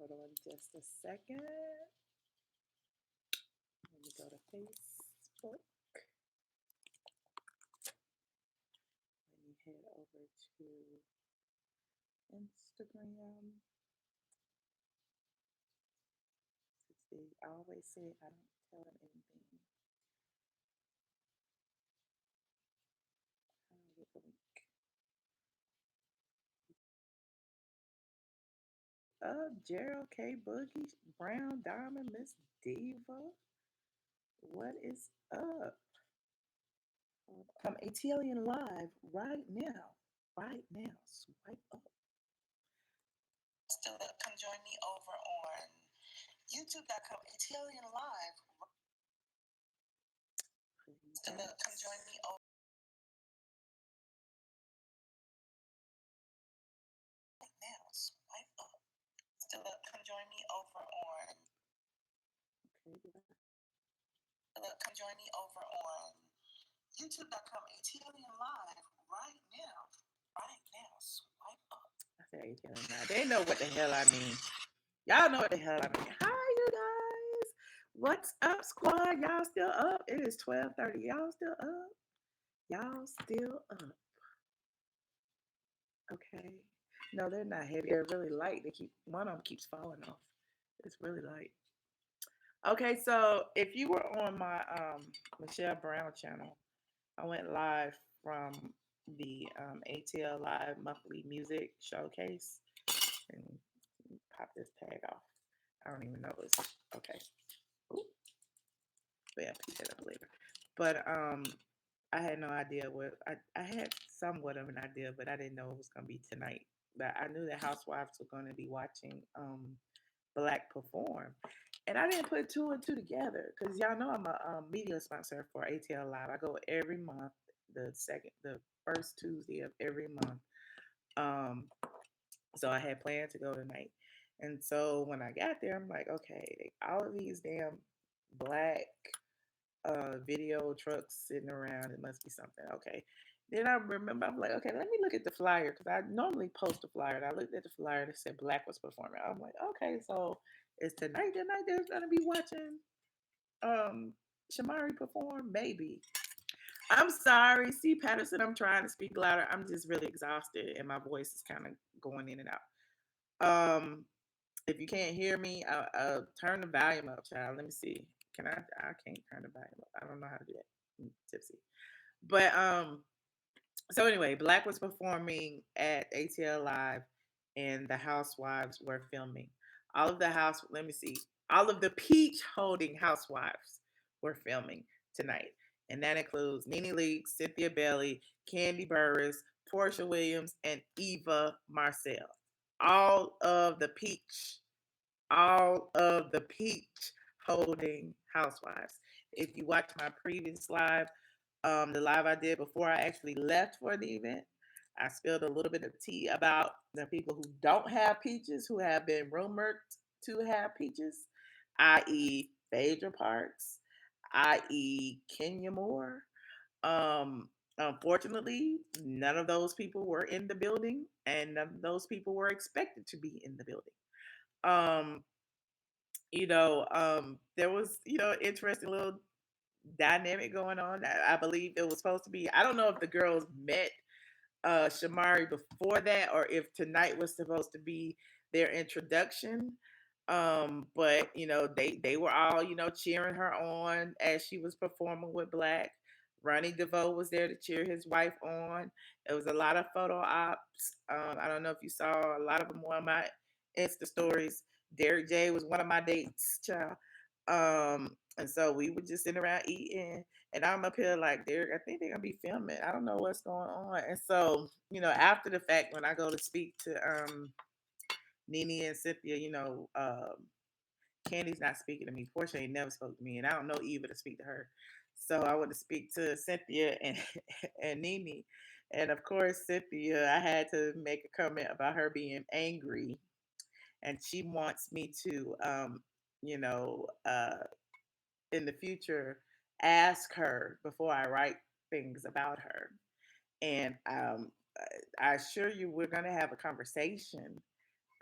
Hold on just a second. Let me go to Facebook. Let me head over to Instagram. See, I always say I don't tell them anything. How do I get the link? Gerald K. Boogie, Brown Diamond, Miss Diva. What is up? Come ATLien live right now. Right now. Swipe up. Still up, come join me over on youtube.com ATLien live. Still up, come join me over right now. Swipe up. Still up, come join me over on. Okay, look, come join me over on youtube.com ATLien live right now. Right now. Swipe up. I said ATLien live. They know what the hell I mean. Y'all know what the hell I mean. Hi, you guys. What's up, squad? Y'all still up? It is 12:30. Y'all still up? Y'all still up? Okay. No, they're not heavy. They're really light. One of them keeps falling off. It's really light. Okay, so if you were on my Michelle Brown channel, I went live from the ATL Live Monthly Music Showcase, and pop this tag off. I don't even know it's okay. Ooh. But yeah, pick that up later. But I had no idea what I had somewhat of an idea, but I didn't know it was gonna be tonight. But I knew the housewives were gonna be watching Blaque perform. And I didn't put two and two together because y'all know I'm a media sponsor for ATL Live. I go every month, the first Tuesday of every month. Um, so I had planned to go tonight. And so when I got there, I'm like, okay, all of these damn Blaque video trucks sitting around. It must be something. Okay. Then I remember, I'm like, okay, let me look at the flyer because I normally post a flyer. And I looked at the flyer that said Blaque was performing. I'm like, okay, so is tonight the night they're gonna be watching Shamari perform? Maybe. I'm sorry, C. Patterson. I'm trying to speak louder. I'm just really exhausted and my voice is kind of going in and out. If you can't hear me, I'll turn the volume up, child. Let me see. Can I? I can't turn the volume up. I don't know how to do that. I'm tipsy. But so anyway, Blaque was performing at ATL Live, and the housewives were filming. Let me see. All of the peach holding housewives were filming tonight, and that includes Nene Leakes, Cynthia Bailey, Kandi Burruss, Porsha Williams, and Eva Marcille. All of the peach, all of the peach holding housewives. If you watch my previous live, the live I did before I actually left for the event, I spilled a little bit of tea about the people who don't have peaches, who have been rumored to have peaches, i.e., Phaedra Parks, i.e., Kenya Moore. Unfortunately, none of those people were in the building, and none of those people were expected to be in the building. Um, there was, interesting little dynamic going on. I believe it was supposed to be. I don't know if the girls met Shamari before that or if tonight was supposed to be their introduction. But they were all cheering her on as she was performing with Blaque. Ronnie Devoe was there to cheer his wife on. It was a lot of photo ops. I don't know if you saw a lot of them on my Insta stories. Derek J was one of my dates, child. And so we were just sitting around eating, and I'm up here like, Derek, I think they're gonna be filming. I don't know what's going on. And so, after the fact, when I go to speak to Nene and Cynthia, Candy's not speaking to me. Porsha ain't never spoke to me, and I don't know Eva to speak to her. So I went to speak to Cynthia and and Nene, and of course Cynthia, I had to make a comment about her being angry, and she wants me to, you know, uh, in the future, ask her before I write things about her. And I assure you, we're gonna have a conversation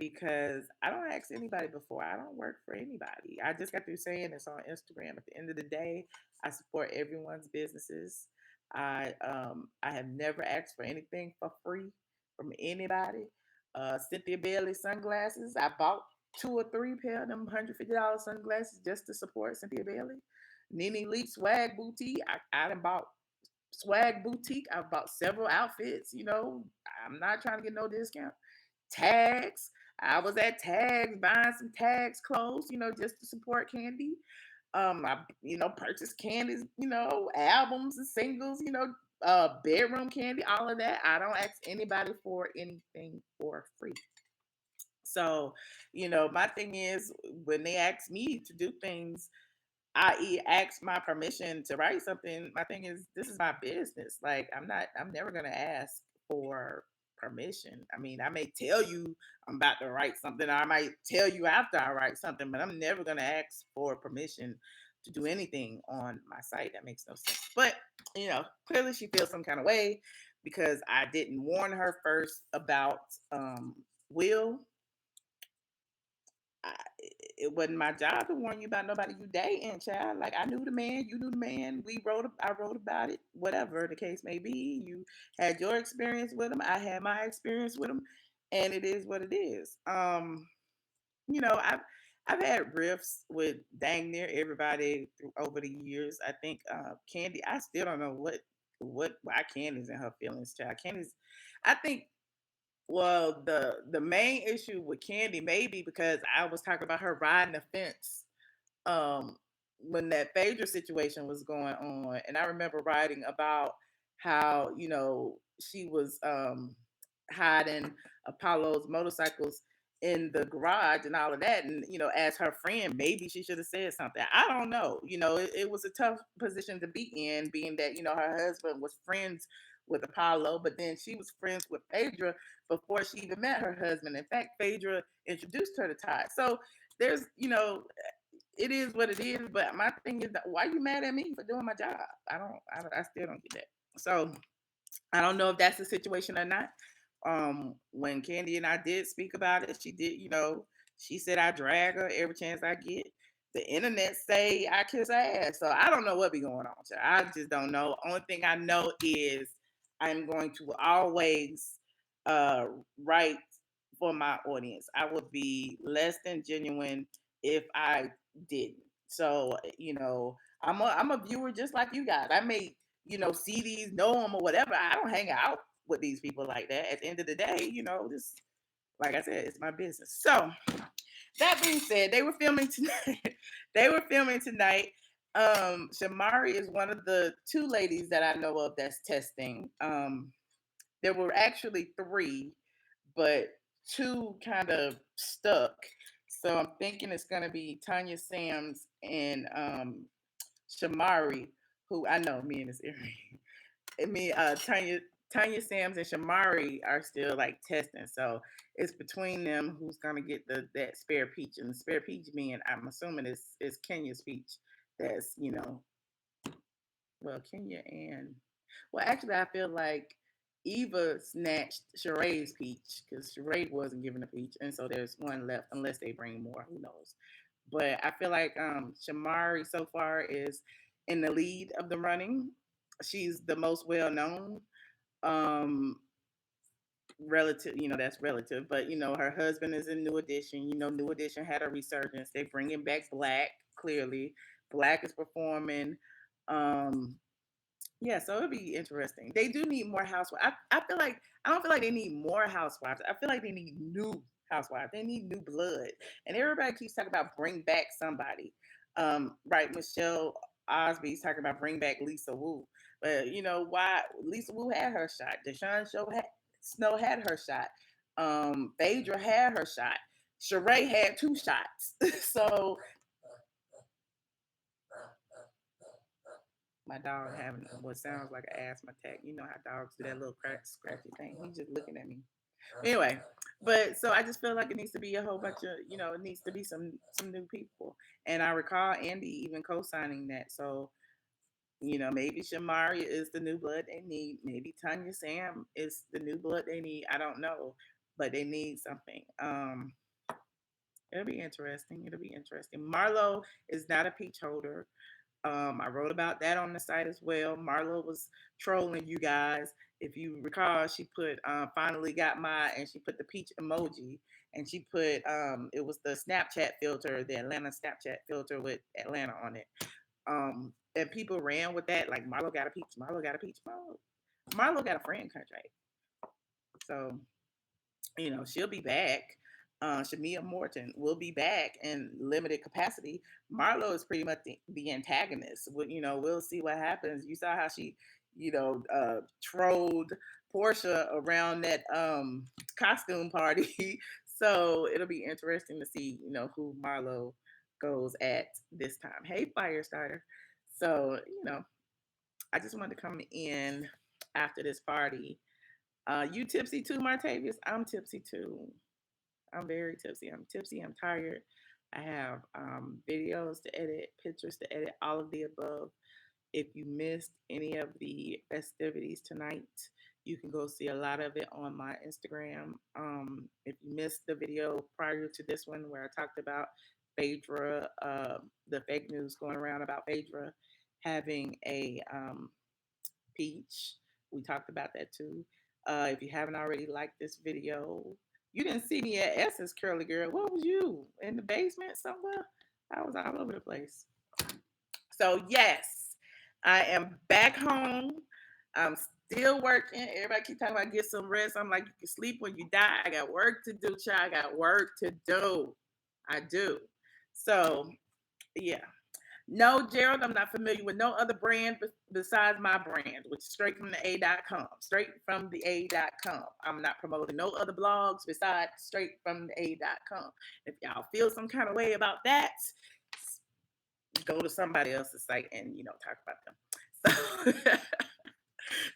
because I don't ask anybody before. I don't work for anybody. I just got through saying this on Instagram. At the end of the day, I support everyone's businesses. I have never asked for anything for free from anybody. Cynthia Bailey sunglasses. I bought two or three pair of them $150 sunglasses just to support Cynthia Bailey. Nene Leakes swag boutique. I done bought swag boutique. I've bought several outfits. I'm not trying to get no discount. Tags. I was at Tags buying some Tags clothes, just to support Kandi. Purchased Kandi's, albums and singles, bedroom candy, all of that. I don't ask anybody for anything for free. So, my thing is when they ask me to do things, I ask my permission to write something. My thing is, this is my business. Like, I'm never gonna ask for permission. I mean, I may tell you I'm about to write something, or I might tell you after I write something, but I'm never gonna ask for permission to do anything on my site. That makes no sense. But clearly she feels some kind of way because I didn't warn her first about Will. It wasn't my job to warn you about nobody you dating, child. Like, I knew the man, you knew the man. I wrote about it, whatever the case may be. You had your experience with him, I had my experience with him, and it is what it is. I've had riffs with dang near everybody over the years. I think Kandi. I still don't know why Candy's in her feelings, child. Candy's. I think well, the main issue with Kandi maybe because I was talking about her riding the fence um when that Phaedra situation was going on, and I remember writing about how she was hiding Apollo's motorcycles in the garage and all of that, and as her friend maybe she should have said something. I don't know. It was a tough position to be in, being that her husband was friends with Apollo, but then she was friends with Phaedra before she even met her husband. In fact, Phaedra introduced her to Todd. So there's it is what it is. But my thing is, that why you mad at me for doing my job? I still don't get that. So I don't know if that's the situation or not. When Kandi and I did speak about it, she did, she said I drag her every chance I get. The internet say I kiss her ass. So I don't know what be going on. I just don't know. Only thing I know is I'm going to always uh write for my audience. I would be less than genuine if I didn't. So, I'm a viewer just like you guys. I may, see these, know them or whatever. I don't hang out with these people like that. At the end of the day, just like I said, it's my business. So that being said, they were filming tonight. They were filming tonight. Shamari is one of the two ladies that I know of that's testing. There were actually three, but two kind of stuck. So I'm thinking it's gonna be Tanya Sams and Shamari, who I know me and this area. I mean, Tanya Sams and Shamari are still like testing. So it's between them who's gonna get that spare peach. And the spare peach being, I'm assuming is Kenya's peach. That's Kenya and actually I feel like Eva snatched Sheree's peach because Sheree wasn't given a peach, and so there's one left unless they bring more. Who knows? But I feel like Shamari so far is in the lead of the running. She's the most well known. Um, Relative, that's relative, but her husband is in New Edition. New Edition had a resurgence. They bringing back Blaque. Clearly, Blaque is performing. Um, yeah, so it'll be interesting. They do need more housewives. I feel like I don't feel like they need more housewives. I feel like they need new housewives. They need new blood. And everybody keeps talking about bring back somebody. Right, Michelle Osby's talking about bring back Lisa Wu. But why Lisa Wu had her shot. Snow had her shot. Phaedra had her shot. Sheree had two shots. So my dog having what sounds like an asthma attack. You know how dogs do that little scratchy thing. He's just looking at me. Anyway, but so I just feel like it needs to be a whole bunch of, it needs to be some new people. And I recall Andy even co-signing that. So, maybe Shamari is the new blood they need. Maybe Tanya Sam is the new blood they need. I don't know, but they need something. It'll be interesting. It'll be interesting. Marlo is not a peach holder. I wrote about that on the site as well. Marlo was trolling you guys. If you recall, she put finally got my and she put the peach emoji and she put it was the Snapchat filter, the Atlanta Snapchat filter with Atlanta on it. And people ran with that like Marlo got a peach, Marlo got a peach, Marlo got a friend contract. So she'll be back. Shamia Morton will be back in limited capacity. Marlo is pretty much the antagonist. We'll see what happens. You saw how she, trolled Porsha around that costume party. So it'll be interesting to see, who Marlo goes at this time. Hey, Firestarter. So, I just wanted to come in after this party. You tipsy too, Martavius? I'm tipsy too. I'm very tipsy. I'm tipsy. I'm tired. I have videos to edit, pictures to edit, all of the above. If you missed any of the festivities tonight, you can go see a lot of it on my Instagram. If you missed the video prior to this one where I talked about Phaedra, the fake news going around about Phaedra having a peach, we talked about that too. If you haven't already liked this video, you didn't see me at Essence Curly Girl. What was you? In the basement somewhere? I was all over the place. So, yes, I am back home. I'm still working. Everybody keep talking about get some rest. I'm like, you can sleep when you die. I got work to do, child. I got work to do. I do. So, yeah. No, Gerald, I'm not familiar with no other brand besides my brand, which is straight from the A.com. Straight from the A.com. I'm not promoting no other blogs besides straight from the A.com. If y'all feel some kind of way about that, go to somebody else's site and talk about them. So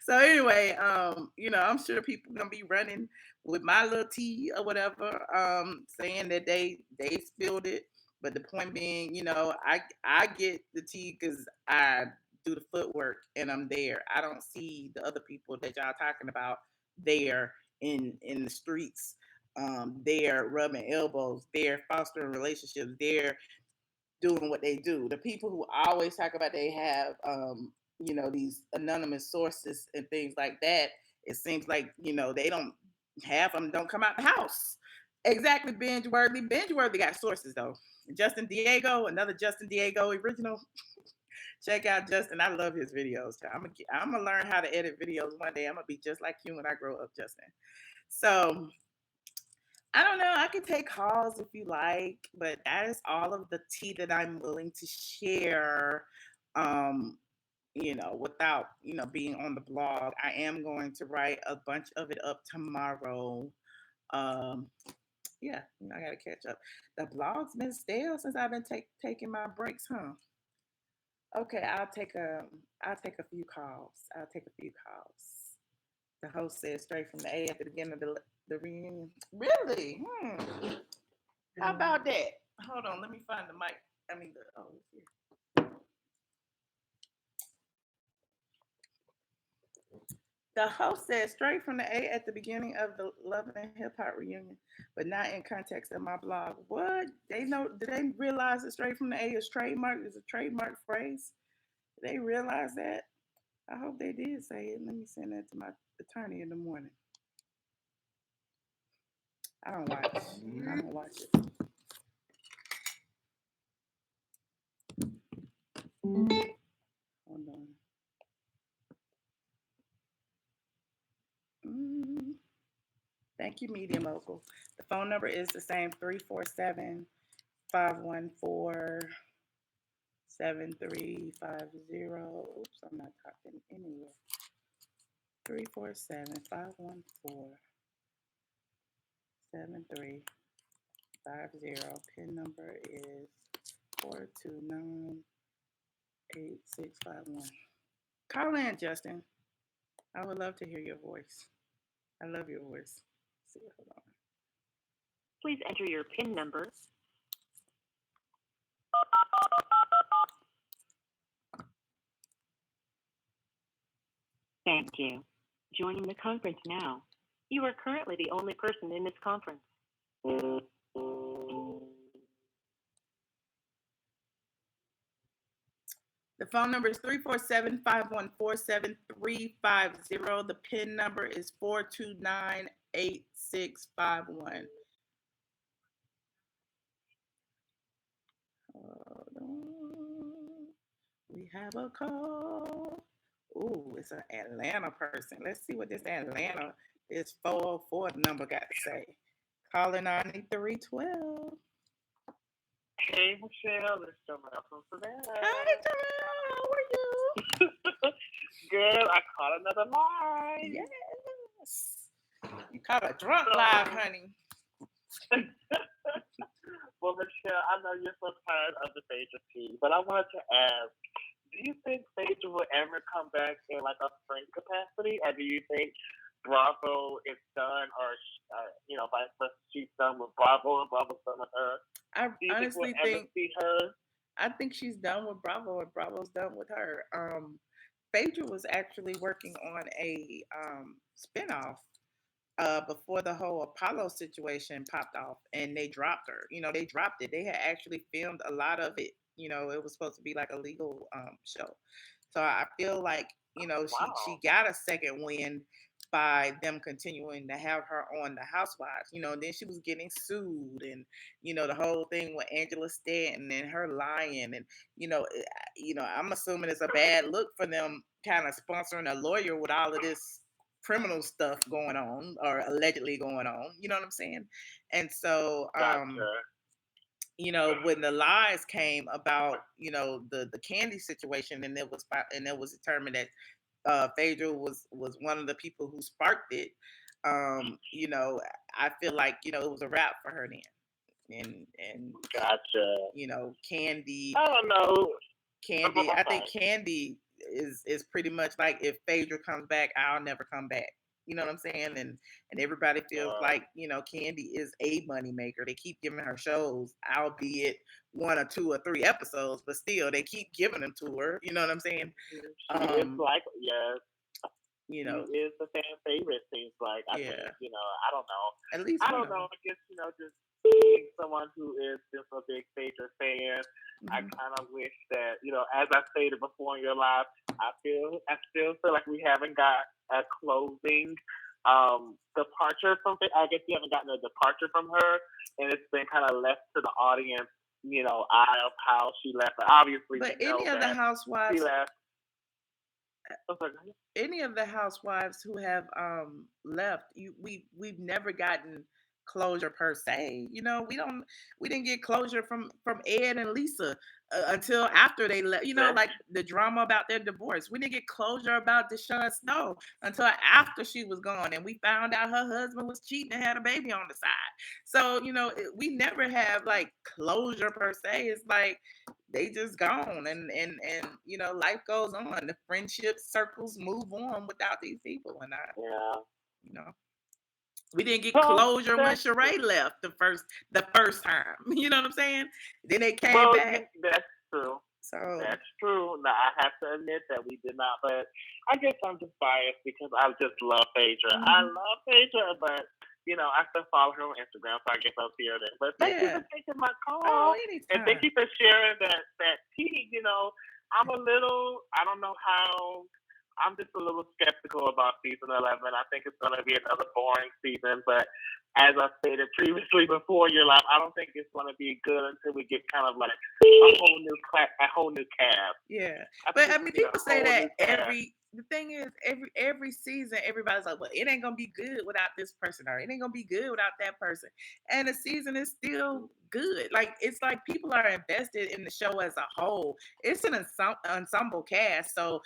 so anyway, I'm sure people gonna be running with my little tea or whatever, saying that they spilled it. But the point being, I get the tea because I do the footwork and I'm there. I don't see the other people that y'all talking about there in the streets. They're rubbing elbows, they're fostering relationships, they're doing what they do. The people who always talk about they have these anonymous sources and things like that, it seems like, they don't half of them don't come out the house. Exactly, Binge Worthy. Binge Worthy got sources though. Justin Diego, another Justin Diego original. Check out Justin. I love his videos. I'm gonna learn how to edit videos one day. I'm gonna be just like you when I grow up, Justin. So I don't know. I can take calls if you like, but that is all of the tea that I'm willing to share. Um, without being on the blog. I am going to write a bunch of it up tomorrow. Um, yeah, I gotta catch up. The blog's been stale since I've been taking my breaks, huh? Okay, I'll take a few calls. I'll take a few calls. The host said straight from the A at the beginning of the reunion. Really? How about that? Hold on, let me find the mic. I mean, it's here. The host said straight from the A at the beginning of the Love and Hip Hop reunion, but not in context of my blog. What? They know? Did they realize that straight from the A is trademark? Is a trademark phrase? Did they realize that? I hope they did say it. Let me send that to my attorney in the morning. I don't watch. I don't watch it. Hold on. Thank you, Media Local. The phone number is the same 347 514 7350. Oops, I'm not talking anywhere. 347 514 7350. PIN number is 429 8651. Call in, Justin. I would love to hear your voice. I love your voice. Let's see, hold on. Please enter your PIN number. Thank you. Joining the conference now. You are currently the only person in this conference. The phone number is 347-514-7350. The PIN number is 4298651. Hold on. We have a call. Ooh, it's an Atlanta person. Let's see what this 404 number got to say. Caller 9312. Hey, Michelle, it's Jamel from Savannah. Hi, Jamel. How are you? Good. I caught another line. Yes. You caught a drunk live, honey. Well, Michelle, I know you're so tired of the Phaedra tea, but I wanted to ask, do you think Phaedra will ever come back in like a friend capacity, or do you think Bravo is done, or vice versa, she's done with Bravo and Bravo's done with her? I Do you honestly think we'll ever see her? I think she's done with Bravo and Bravo's done with her. Phaedra was actually working on a spinoff before the whole Apollo situation popped off, and they dropped her. They dropped it. They had actually filmed a lot of it. It was supposed to be like a legal show. So I feel like she got a second win by them continuing to have her on the Housewives. And then she was getting sued, and the whole thing with Angela Stanton and her lying, and I'm assuming it's a bad look for them kind of sponsoring a lawyer with all of this criminal stuff going on or allegedly going on. You know what I'm saying? And so when the lies came about, the Kandi situation, and it was determined that Phaedra was one of the people who sparked it. I feel like it was a wrap for her then. And Gotcha. Kandi. I don't know. Kandi. I think Kandi is pretty much like, if Phaedra comes back, I'll never come back. You know what I'm saying? And everybody feels like, Kandi is a moneymaker. They keep giving her shows, albeit 1 or 2 or 3 episodes, but still they keep giving them to her. You know what I'm saying? It's like, yes. She is the fan favorite, seems like. I think, I don't know. At least I don't know. I guess, just being someone who is just a big Phaedra fan, I kind of wish that, as I stated before in your live, I still feel like we haven't got a closing departure from it. I guess we haven't gotten a departure from her, and it's been kind of left to the audience, eye of how she left. Obviously, but any of the housewives, she left. Any of the housewives who have left, we've never gotten closure per se. We didn't get closure from Ed and Lisa until after they left. Like the drama about their divorce. We didn't get closure about Deshaun Snow until after she was gone, and we found out her husband was cheating and had a baby on the side. So we never have like closure per se. It's like they just gone, and life goes on. The friendship circles move on without these people, and we didn't get closure when Sheree left the first time. You know what I'm saying? Then they came back. That's true. So that's true. Now I have to admit that we did not, but I guess I'm just biased because I just love Phaedra. I love Phaedra, but I still follow her on Instagram, so I guess I'll see her there. But thank you for taking my call. And thank you for sharing that tea. I'm a little, I don't know how, I'm just a little skeptical about season 11. I think it's going to be another boring season, but as I stated previously before your live, I don't think it's going to be good until we get kind of like a whole new cast. Yeah, but I mean, people say that the thing is, every season, everybody's like, well, it ain't gonna be good without this person, or it ain't gonna be good without that person, and the season is still good. Like, it's like people are invested in the show as a whole. It's an ensemble cast, so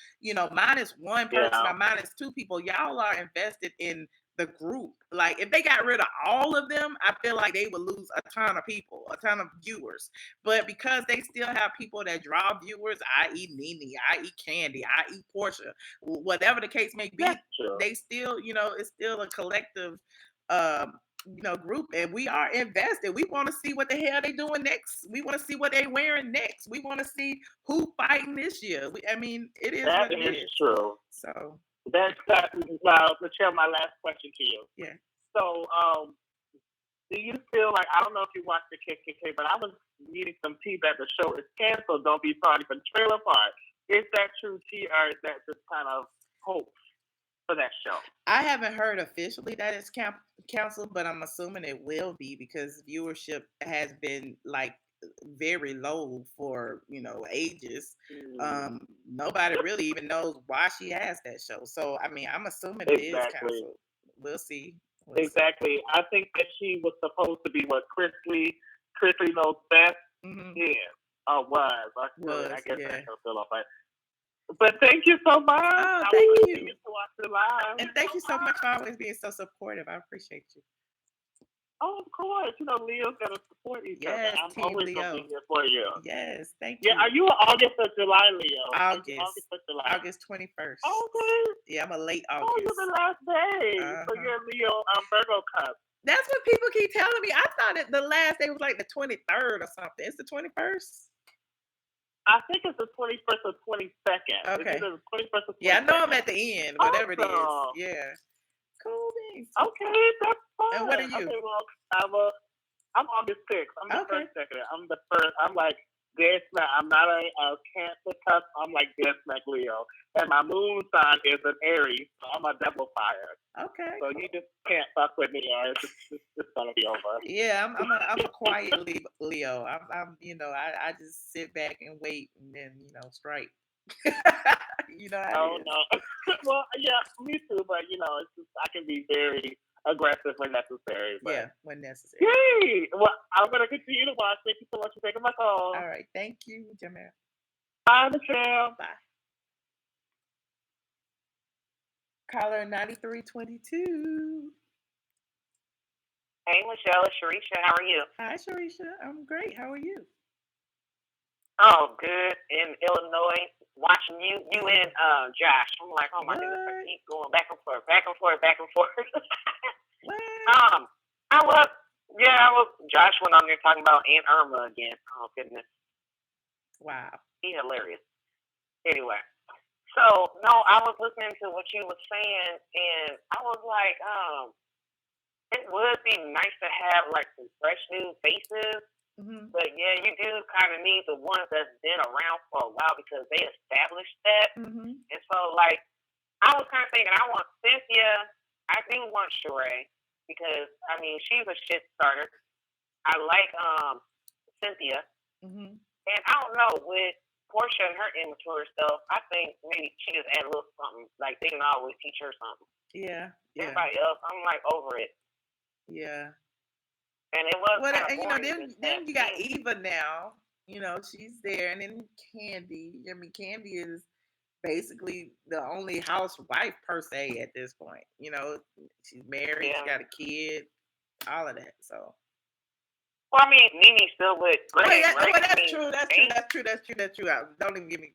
minus one person or minus 2 people, y'all are invested in the group. Like, if they got rid of all of them, I feel like they would lose a ton of people, a ton of viewers. But because they still have people that draw viewers, i.e. Nene, i.e. Kandi, i.e. Porsha, whatever the case may be, they still, it's still a collective group, and we are invested. We want to see what the hell they doing next. We want to see what they wearing next. We want to see who fighting this year. It is that what it is. True. So that's now, Michelle, my last question to you. Yeah. So, do you feel like, I don't know if you watched the KKK, but I was reading some tea that the show is canceled. Don't be sorry for the trailer part. Is that true, T, or is that just kind of hope for that show? I haven't heard officially that it's canceled, but I'm assuming it will be because viewership has been like very low for ages. Nobody really even knows why she has that show. So I mean, I'm assuming it is canceled. We'll see. Exactly. I think that she was supposed to be what Chrisley knows best. Mm-hmm. Yeah, was. I guess yeah. that's still off. But thank you so much. Oh, thank you. To watch it live. And thank you so much for always being so supportive. I appreciate you. Oh, of course. Leo's got to support each other. I'm always Leo. going to be here for you. Yes, thank you. Yeah, are you an August or July Leo? August or July? August 21st. Okay. Yeah, I'm a late August. Oh, you're the last day. So you're Leo Virgo cup. That's what people keep telling me. I thought the last day was like the 23rd or something. It's the 21st? I think it's the 21st or 22nd. Okay. It's the 21st or 22nd. Yeah, I know I'm at the end, whatever it is. Yeah. Cool beans. Okay, that's fine. And what are you? Okay, well, I'm August 6th. I'm the first second. I'm the first. I'm like dead smack. I'm not a Cancer cusp. I'm like dead smack Leo. And my moon sign is an Aries, so I'm a double fire. Okay. So you just can't fuck with me, or it's gonna be over. Yeah, I'm a quiet Leo. I'm I just sit back and wait and then strike. Oh no. Well, yeah, me too. But it's just I can be very aggressive when necessary. But... Yeah, when necessary. Yay! Well, I'm gonna continue to watch. Thank you so much for taking my call. All right, thank you, Jamal. Bye, Michelle. Bye. Caller 9322. Hey, Michelle, it's Sharisha. How are you? Hi, Sharisha. I'm great. How are you? Oh, good. In Illinois, watching you and Josh. I'm like, oh my goodness, I keep going back and forth. What? Josh went on there talking about Aunt Irma again. Oh goodness. Wow. He's hilarious. Anyway, so no, I was listening to what you were saying, and I was like, it would be nice to have like some fresh new faces. Mm-hmm. But yeah, you do kind of need the ones that's been around for a while because they established that. Mm-hmm. And so, like, I was kind of thinking, I want Cynthia. I do want Shamari because I mean she's a shit starter. I like Cynthia, mm-hmm. and I don't know with Porsha and her immature stuff. I think maybe she just add a little something. Like they can always teach her something. Yeah. Everybody else, I'm like over it. Yeah. And it was then you got Eva now. She's there, and then Kandi. I mean, Kandi is basically the only housewife per se at this point. She's married, she got a kid, all of that. So. Well, I mean, Nene's still with Blaque, right? That's true. That's true. Don't even give me.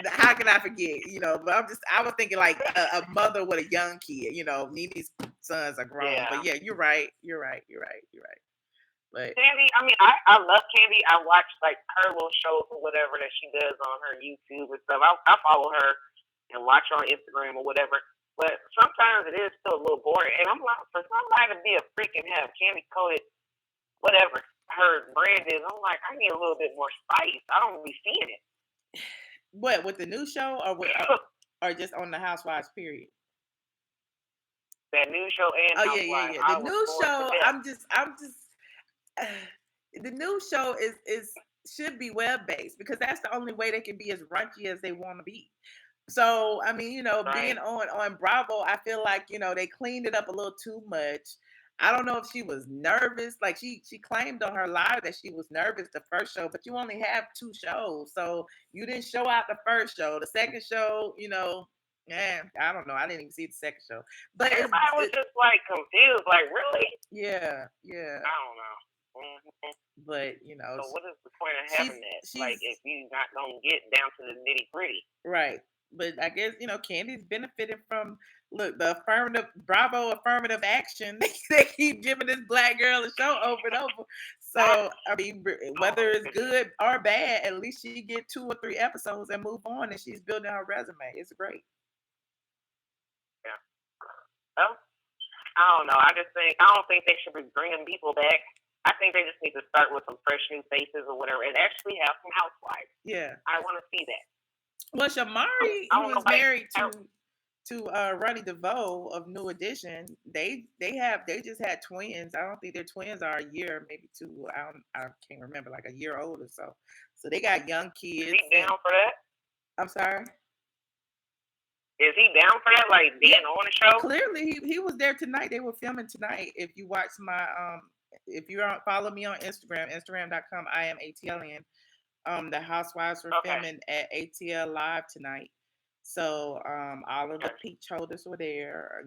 How can I forget? But I was thinking like a mother with a young kid. Nene's sons are grown. Yeah. But yeah, you're right. But Kandi, I mean, I love Kandi. I watch like her little shows or whatever that she does on her YouTube and stuff. I follow her and watch her on Instagram or whatever. But sometimes it is still a little boring. And I'm like, for somebody to be a freak and have candy coated whatever her brand is, I'm like, I need a little bit more spice. I don't be seeing it. What, with the new show or just on the Housewives period? That new show and Housewives. Yeah. The new show, I'm just the new show should be web based because that's the only way they can be as raunchy as they want to be. So I mean, right. Being on Bravo, I feel like they cleaned it up a little too much. I don't know if she was nervous. Like she claimed on her live that she was nervous the first show, but you only have 2 shows, so you didn't show out the first show. The second show, I don't know. I didn't even see the second show, but everybody was just like confused. Like, really? Yeah. I don't know. Mm-hmm. But so what is the point of having that? Like, if you not gonna get down to the nitty gritty, right? But I guess Kandi's benefited from the Bravo affirmative action. They keep giving this black girl a show over and over. So I mean, whether it's good or bad, at least she get 2 or 3 episodes and move on, and she's building her resume. It's great. Yeah. Well, I don't know. I don't think they should be bringing people back I think they just need to start with some fresh new faces or whatever, and actually have some housewives. Yeah. I want to see that. Well, Shamari, who was married to Ronnie Devoe of New Edition, they just had twins. I don't think their twins are a year, maybe two. I can't remember, like a year old or so. So they got young kids. Is he down for that? I'm sorry. Is he down for that? Like being on the show? Clearly, he was there tonight. They were filming tonight. If you watch my if you don't follow me on Instagram.com, I am ATLien. The housewives were filming at ATL Live tonight. So all of the peach holders were there.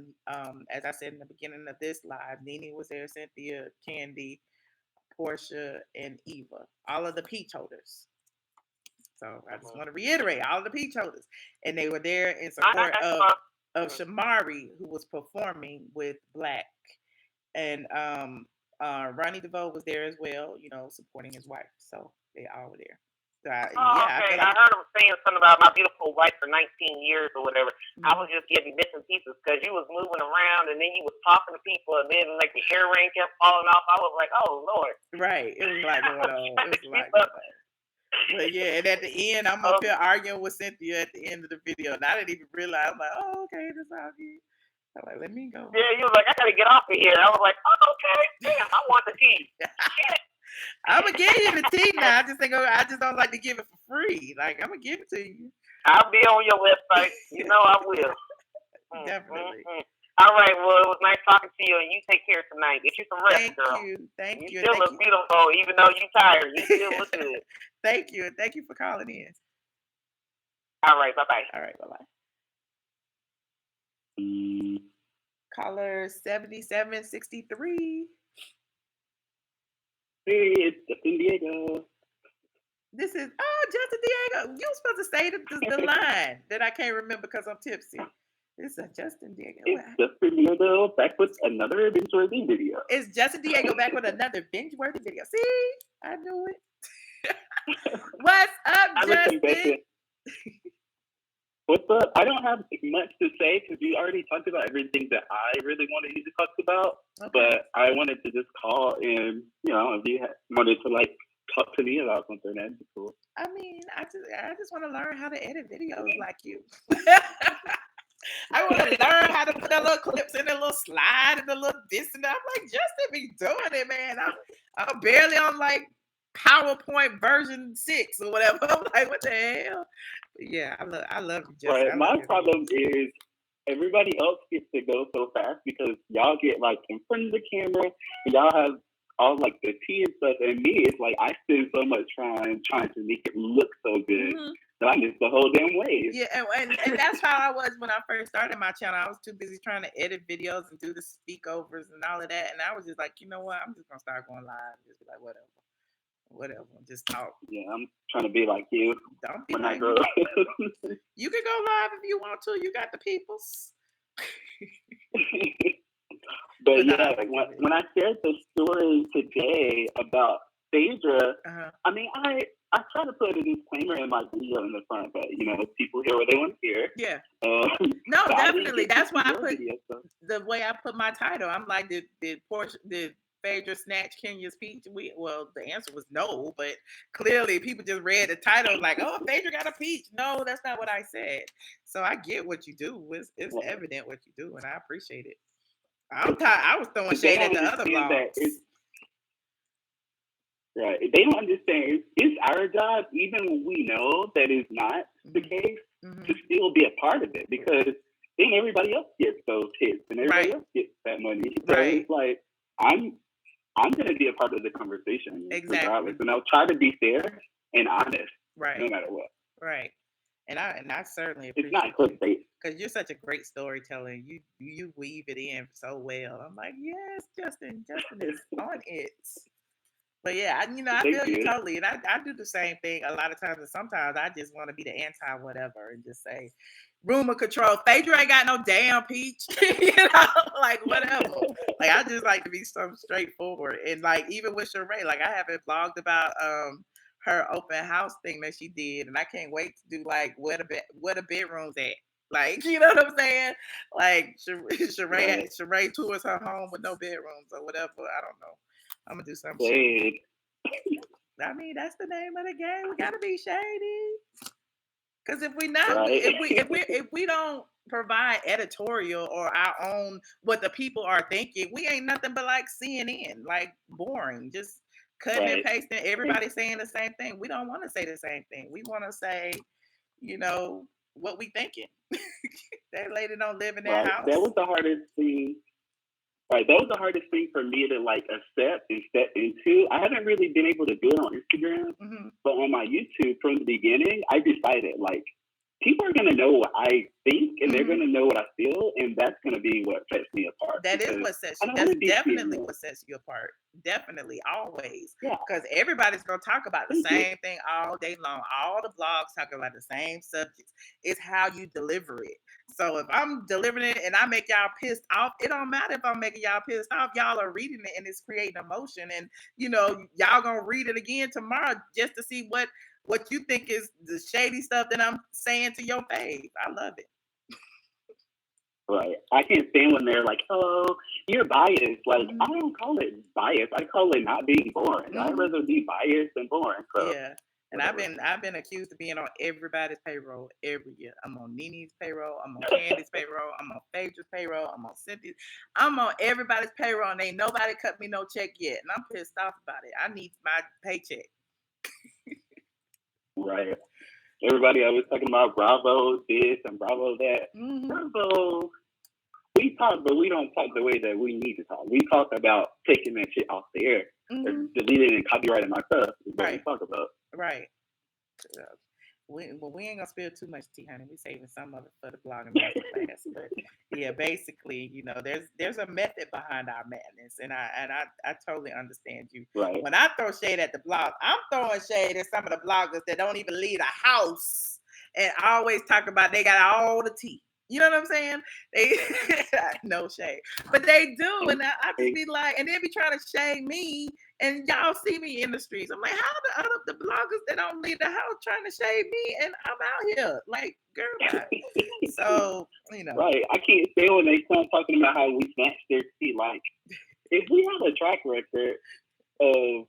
As I said in the beginning of this live, Nene was there, Cynthia, Kandi, Porsha, and Eva. All of the peach holders. So I just want to reiterate, all of the peach holders. And they were there in support of Shamari, who was performing with Blaque. And Ronnie Devoe was there as well, supporting his wife. So they all were there. So I heard him saying something about my beautiful wife for 19 years or whatever. Mm-hmm. I was just getting missing pieces because you was moving around and then you was talking to people and then like the earring kept falling off. I was like, oh Lord. Right. It was a lot going on. But yeah, and at the end, I'm up here arguing with Cynthia at the end of the video, and I didn't even realize. I'm like, oh, okay, this all good. I'm like, let me go. Yeah, you was like, I gotta get off of here. I was like, oh, okay, damn, I want the tea. I'm gonna give you the tea now. I just don't like to give it for free. Like, I'm gonna give it to you. I'll be on your website. You know I will. Definitely. All right. Well, it was nice talking to you, and you take care tonight. Get you some rest, girl. Thank you. You still look beautiful, even though you're tired. You still look good. Thank you, and thank you for calling in. All right. Bye-bye. All right. Bye-bye. Caller 7763. Hey, it's Justin Diego. This is Justin Diego. You were supposed to say the line that I can't remember because I'm tipsy. This is Justin Diego. It's Justin Diego back with another binge-worthy video. It's Justin Diego back with another binge-worthy video. See, I knew it. What's up, Justin? What's up? I don't have much to say because we already talked about everything that I really wanted you to talk about. Okay. But I wanted to just call and, if you wanted to talk to me about something, that'd be cool. I mean, I just want to learn how to edit videos like you. I want to learn how to put the little clips in, the little slide, and the little this and that. I'm like, Justin be doing it, man. I'm barely on PowerPoint version 6 or whatever. I'm like, what the hell? But yeah, I love you, Justin. Right. My problem is everybody else gets to go so fast because y'all get in front of the camera and y'all have all the tea and stuff, and me, it's I spend so much time trying to make it look so good that I miss the whole damn wave. Yeah, and that's how I was when I first started my channel. I was too busy trying to edit videos and do the speakovers and all of that, and I was just like, you know what? I'm just gonna start going live. Just be like, whatever, just talk. Yeah, I'm trying to be like you. Don't be like me. You can go live if you want to. You got the peoples. But yeah, when I shared the story today about Phaedra, I mean, I try to put a disclaimer in my video in the front, but people hear what they want to hear. Yeah. No, definitely. That's why I put the way I put my title. I'm like, did Phaedra snatch Kenya's peach? Well, the answer was no, but clearly people just read the title like, oh, Phaedra got a peach. No, that's not what I said. So I get what you do. It's evident what you do, and I appreciate it. I'm tired. I was throwing shade at the other blogs. Right. They don't understand. It's our job, even when we know that is not the case, to still be a part of it because then everybody else gets those hits and everybody else gets that money. So it's like I'm going to be a part of the conversation regardless, and I'll try to be fair and honest, no matter what. Right. And I certainly appreciate it's not clickbait because you're such a great storyteller. You weave it in so well. I'm like, yes, Justin is on it. But yeah, I feel you totally, and I do the same thing a lot of times. And sometimes I just want to be the anti whatever and just say, rumor control. Phaedra ain't got no damn peach, whatever. I just like to be so straightforward. And even with Sheree, I haven't vlogged about her open house thing that she did, and I can't wait to do where the bedrooms at. You know what I'm saying? Sheree tours her home with no bedrooms or whatever. I don't know. I'm gonna do something shady. Shade. I mean, that's the name of the game. We gotta be shady. Because if we not, Right. if we don't provide editorial or our own what the people are thinking, we ain't nothing but like CNN, like boring, just cutting and Right. pasting. Everybody saying the same thing. We don't want to say the same thing. We want to say, what we thinking. That lady don't live in that Right. house. That was the hardest thing. Right. That was the hardest thing for me to like accept and step into. I haven't really been able to do it on Instagram, Mhm. but on my YouTube from the beginning, I decided like people are gonna know what I think and they're Mhm. gonna know what I feel, and that's gonna be what sets me apart. That is because what sets I you. don't That's want to be definitely seen. what sets you apart. Definitely, always. Yeah. Because everybody's gonna talk about the Thank you. same thing all day long. All the blogs talk about the same subjects. It's how you deliver it. So if I'm delivering it and I make y'all pissed off, it don't matter if I'm making y'all pissed off. Y'all are reading it and it's creating emotion. And y'all gonna read it again tomorrow just to see what you think is the shady stuff that I'm saying to your face. I love it. Right. I can't stand when they're like, "Oh, you're biased." Like, Mhm. I don't call it bias. I call it not being boring. I'd Mhm. rather be biased than boring. So, Yeah. And I've whatever. been accused of being on everybody's payroll every year. I'm on Nene's payroll. I'm on Candy's payroll. I'm on Phaedra's payroll. I'm on Cynthia's. I'm on everybody's payroll, and ain't nobody cut me no check yet. And I'm pissed off about it. I need my paycheck. Right. Everybody always talking about Bravo this and Bravo that. Mhm. Bravo. We talk, but we don't talk the way that we need to talk. We talk about taking that shit off the air or Mhm. deleting and copyrighting my stuff. Is what we Right. talk about. Right. We ain't gonna spill too much tea, honey. We saving some of it for the blog and masterclass. But yeah, basically, there's a method behind our madness, and I totally understand you. Right. When I throw shade at the blog, I'm throwing shade at some of the bloggers that don't even leave the house and always talk about they got all the tea. You know what I'm saying? They no shade, but they do, and I just be like, and they be trying to shade me. And y'all see me in the streets. I'm like, how the bloggers that don't leave the house trying to shade me, and I'm out here like, girl, bye. So Right. I can't stand when they come talking about how we snatch their tea. Like, if we have a track record of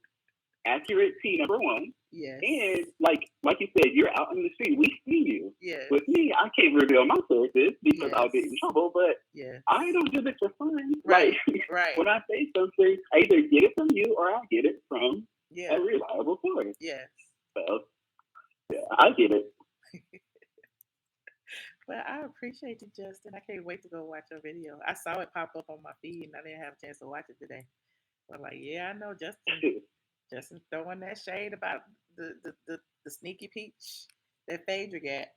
accurate tea, number one, yes, and like you said, you're out in the street. We see you. yes, With me, I can't reveal my sources because I'll get in yes, trouble. But yes, I don't do this for fun. right, Like, right, when I say something, I either get it from you or I get it from yeah, a reliable source. yes. So, yeah, I get it. Well, I appreciate you, Justin. I can't wait to go watch your video. I saw it pop up on my feed, and I didn't have a chance to watch it today. But like, yeah, I know Justin throwing that shade about the sneaky peach that Phaedra got.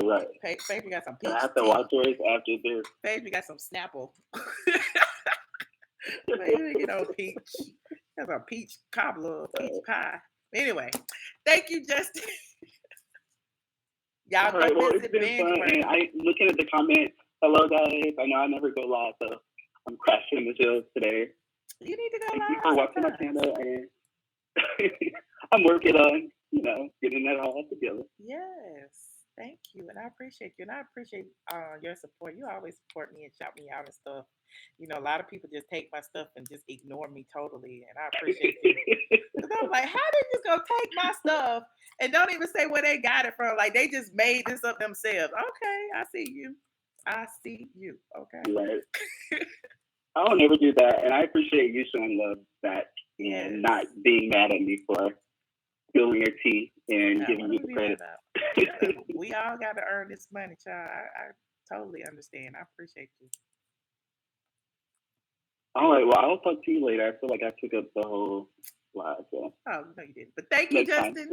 Right. Phaedra got some And peach I have to tea. watch yours after this. Phaedra got some Snapple. Phaedra get on peach. That's a peach cobbler, peach pie. Anyway, thank you, Justin. Y'all All right, go well, it's visit been fun. Binge And I looking at the comments. Hello, guys. I know I never go live, so I'm crashing the shows today. You need to go Thank live. you for watching my sometimes. channel, and I'm working on, getting that all together. Yes, thank you, and I appreciate you, and I appreciate your support. You always support me and shout me out and stuff. A lot of people just take my stuff and just ignore me totally, and I appreciate you. Because I'm like, how they just gonna take my stuff and don't even say where they got it from? Like they just made this up themselves. Okay, I see you. I see you. Okay. Right. I will never do that, and I appreciate you showing love back and not being mad at me for spilling your tea and giving you the credit. We all got to earn this money, child. I totally understand. I appreciate you. All right, well, I'll talk to you later. I feel like I took up the whole live. So. Oh, no, you didn't. But thank you, Justin.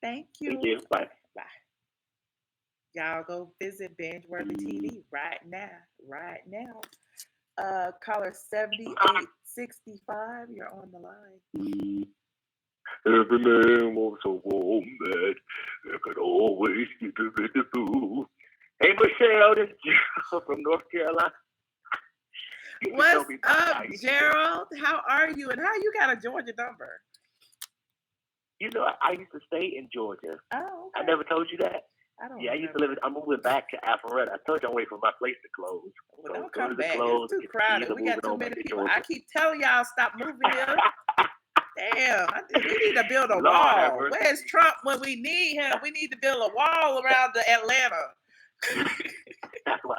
Thank you. Thank you. Bye. Bye. Y'all go visit Bingeworthy TV right now. Right now. Caller 7865. You're on the line. Every man wants a woman that could always get a bit of food. Hey, Michelle, this is Gerald from North Carolina. What's up, Gerald? How are you? And how you got a Georgia number? I used to stay in Georgia. Oh, okay. I never told you that. Yeah, I used to live. I'm moving back to Alpharetta. I told you I'm waiting for my place to close. Well, So don't as soon come as it back. closes, It's too crowded. We got too many people. I keep telling y'all stop moving here. Damn, we need to build a wall. Where's Trump when we need him? We need to build a wall around the Atlanta. That's why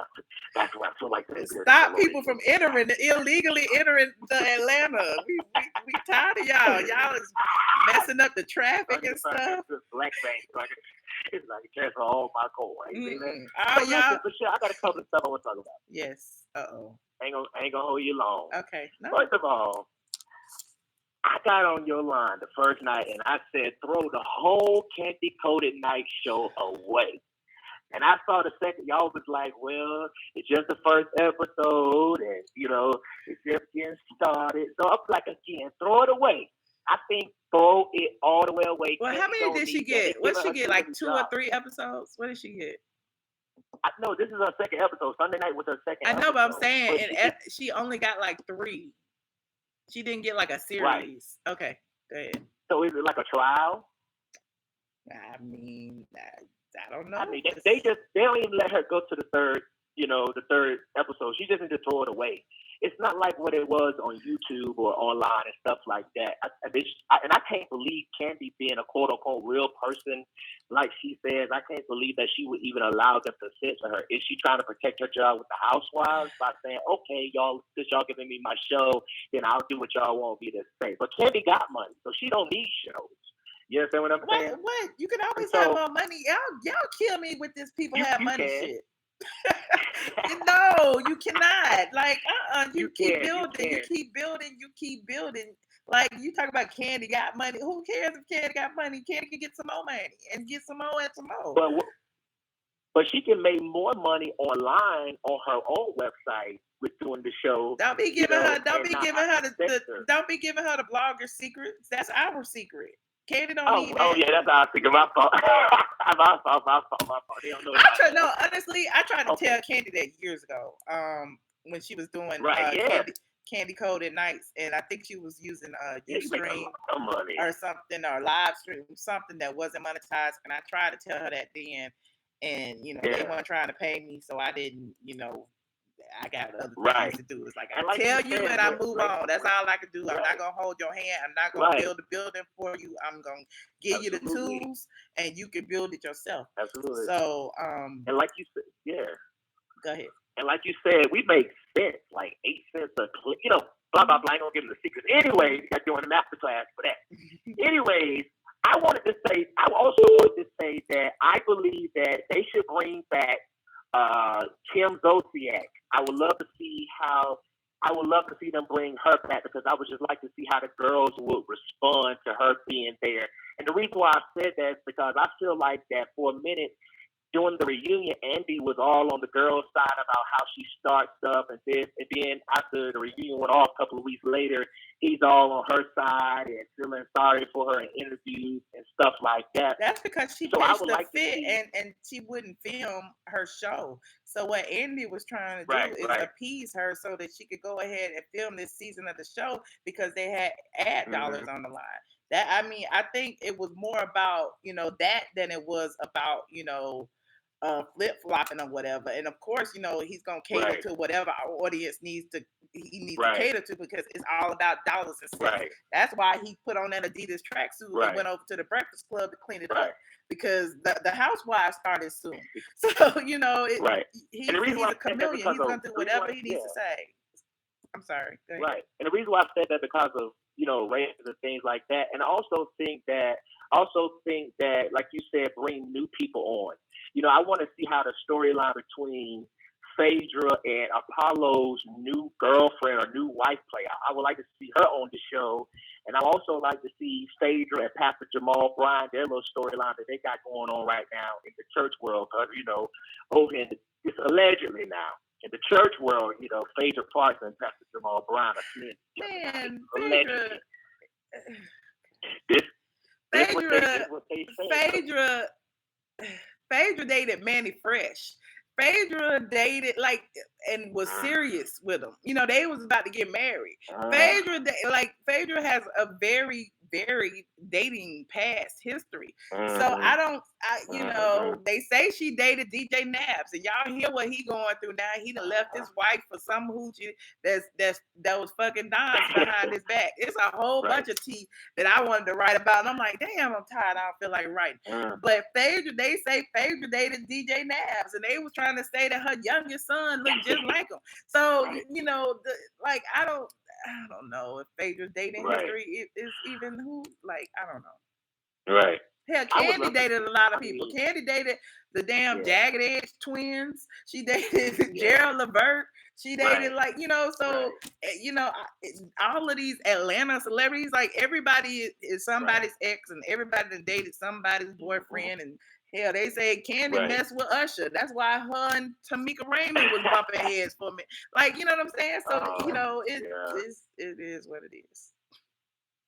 I feel like this. Stop people from illegally entering the Atlanta. We tired of y'all. Y'all is messing up the traffic and stuff. Black bank, it's like a transfer all my coins. Oh, y'all. For sure, I got a couple of stuff I want to talk about. Yes. Uh-oh. Ain't gonna hold you long. Okay. No. First of all, I got on your line the first night and I said, throw the whole Kandi Coated Night show away. And I saw the second, y'all was like, well, it's just the first episode and, it's just getting started. So I'm like, again, throw it away. I think throw it all the way away. Well, how many did she get? What did she get, like 2 or 3 episodes? What did she get? No, this is her second episode. Sunday night was her second episode. I know, but I'm saying, she only got like 3. She didn't get like a series. Right. Okay, go ahead. So is it like a trial? I mean, I don't know. I mean, they don't even let her go to the third episode. She just needs to throw it away. It's not like what it was on YouTube or online and stuff like that. And I can't believe Kandi being a quote unquote real person, like she says. I can't believe that she would even allow them to censor her. Is she trying to protect her job with the housewives by saying, okay, y'all, since y'all giving me my show, then I'll do what y'all want me to say. But Kandi got money, so she don't need shows. You understand what I'm saying? What? You can always have more money. Y'all kill me with this people have money shit. No, you cannot. Like, you keep building. Like, you talk about Kandi got money. Who cares if Kandi got money? Kandi can get some more money and get some more and some more. But she can make more money online on her own website with doing the show. Don't be giving her the blogger secrets. That's our secret. Kandi don't need that. Oh yeah, that's our secret. My fault. My fault. They don't know. Honestly, I tried to tell Kandi that years ago. When she was doing Kandi Coated Nights, and I think she was using Ustream or something, or live stream, something that wasn't monetized. And I tried to tell her that then, and they weren't trying to pay me, so I didn't. I got other things to do. It's like, I tell you and I move on. That's all I can do. I'm not going to hold your hand. I'm not going to build a building for you. I'm going to give you the tools and you can build it yourself. Absolutely. So, and like you said, go ahead. And like you said, we make cents, like 8 cents a clip, blah, blah, blah. I ain't going to give them the secrets. Anyways, you got doing a masterclass for that. Anyways, I also wanted to say that I believe that they should bring back Kim Zolciak. I would love to see them bring her back, because I would just like to see how the girls would respond to her being there. And the reason why I said that is because I feel like that for a minute during the reunion, Andy was all on the girls' side about how she starts stuff and this, and then after the reunion went off a couple of weeks later, he's all on her side and feeling sorry for her in interviews and stuff like that. That's because she pitched the fit and she wouldn't film her show. So what Andy was trying to do is appease her so that she could go ahead and film this season of the show, because they had ad dollars on the line. I think it was more about, that than it was about, flip-flopping or whatever. And of course, he's going to cater to whatever our audience needs to cater to, because it's all about dollars and cents. That's why he put on that Adidas tracksuit and went over to the Breakfast Club to clean it up, because the housewives started soon. So, he's a chameleon. He's going to do whatever he needs to say. I'm sorry. Right. And the reason why I said that, because of, races and things like that. And I also think that, like you said, bring new people on. I want to see how the storyline between Phaedra and Apollo's new girlfriend or new wife play out. I would like to see her on the show. And I also like to see Phaedra and Pastor Jamal Bryan, their little storyline that they got going on right now in the church world. Because, over in it's allegedly now. In the church world, Phaedra Parks and Pastor Jamal Bryan are Man, Phaedra dated Manny Fresh. Phaedra dated and was serious with him. They was about to get married. Phaedra has a very, very dating past history. So they say she dated DJ Naps, and y'all hear what he going through now. He done left his wife for some hoochie that was fucking Don's behind his back. It's a whole bunch of tea that I wanted to write about, and I'm like, damn, I'm tired. I don't feel like writing. But Phaedra, they say Phaedra dated DJ Naps, and they was trying to say that her youngest son looked just like him. So I don't know if Phaedra's dating history is even who. Like, I don't know. Right. Hell, Kandi dated a lot of people. Kandi dated the damn Jagged Edge twins. She dated Gerald Levert. She dated all of these Atlanta celebrities. Like, everybody is somebody's ex, and everybody that dated somebody's boyfriend. And hell, they say Kandi messed with Usher. That's why her and Tamika Raymond was bumping heads for me. Like, you know what I'm saying? So it is what it is.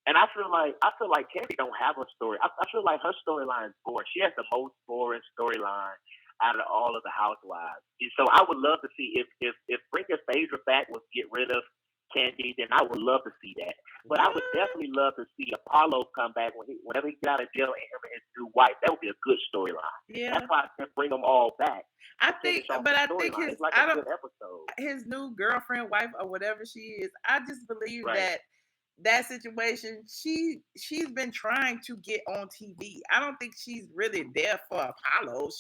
And I feel like Kandi don't have a story. I feel like her storyline is boring. She has the most boring storyline out of all of the housewives. And so I would love to see if bringing Phaedra back would get rid of Kandi, then I would love to see that. But I would definitely love to see Apollo come back whenever he got out of jail and him and his new wife. That would be a good storyline. Yeah, that's why I can bring them all back. I think his new girlfriend, wife, or whatever she is. I just believe that situation, she's been trying to get on TV. I don't think she's really there for Apollo.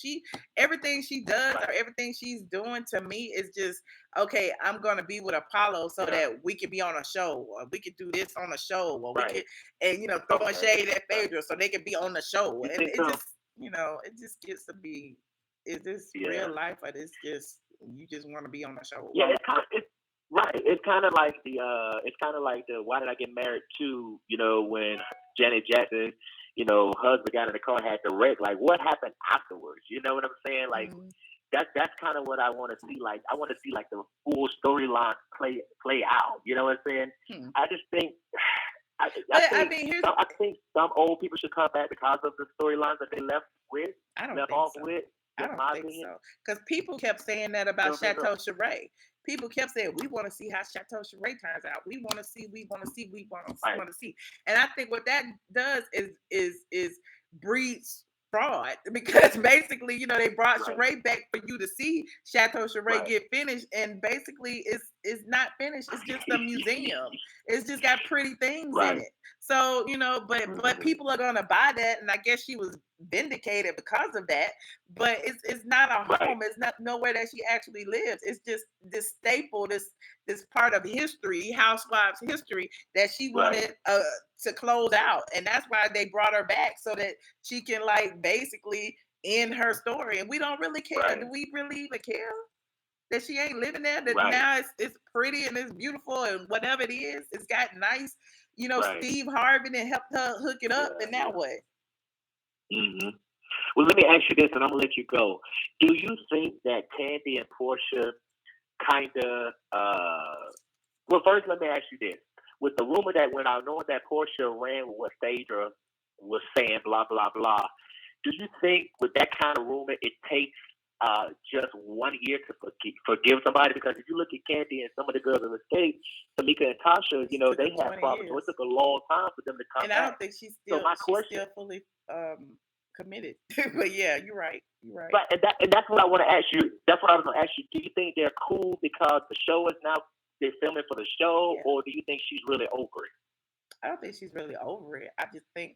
Everything she does or everything she's doing to me is just, okay, I'm gonna be with Apollo so that we can be on a show, or we can do this on a show, or we can, and throwing shade at Phaedra so they can be on the show. And it just, it just gets to be, is this real life, or this just you just want to be on the show? Yeah, it's kind of like the Why Did I Get Married to, when Janet Jackson, husband got in the car and had to wreck. Like, what happened afterwards? You know what I'm saying? Like, that's kind of what I want to see. Like, I want to see like the full storyline play out. You know what I'm saying? I just think. I think some old people should come back because of the storylines that they left with. I don't think so. Because people kept saying that about Chateau Sheree. People kept saying, we want to see how Chateau Sheree turns out. We want to see. And I think what that does is breeds fraud, because basically, they brought Sheree back for you to see Chateau Sheree get finished, and basically it's not finished. It's just a museum. It's just got pretty things in it. So, but people are gonna buy that, and I guess she was vindicated because of that. But it's not a home. It's not nowhere that she actually lives. It's just this staple, this part of history, housewives history, that she wanted to close out, and that's why they brought her back, so that she can basically end her story. And we don't really care. Do we really even care that she ain't living there? That now it's pretty and it's beautiful and whatever it is, it's got nice. Steve Harvey and helped her hook it up, and now what? Mm-hmm. Well, let me ask you this, and I'm gonna let you go. Do you think that Kandi and Porsha kind of? Well, first, let me ask you this: with the rumor that went out, knowing that Porsha ran with what Phaedra was saying, blah blah blah, do you think with that kind of rumor, it takes just 1 year to forgive somebody? Because if you look at Kandi and some of the girls in the States, Tamika and Tasha, they had problems. So it took a long time for them to come back. And I don't think she's still fully committed. But yeah, you're right. But and that's what I want to ask you. That's what I was going to ask you. Do you think they're cool because the show is now, they're filming for the show, or do you think she's really over it? I don't think she's really over it. I just think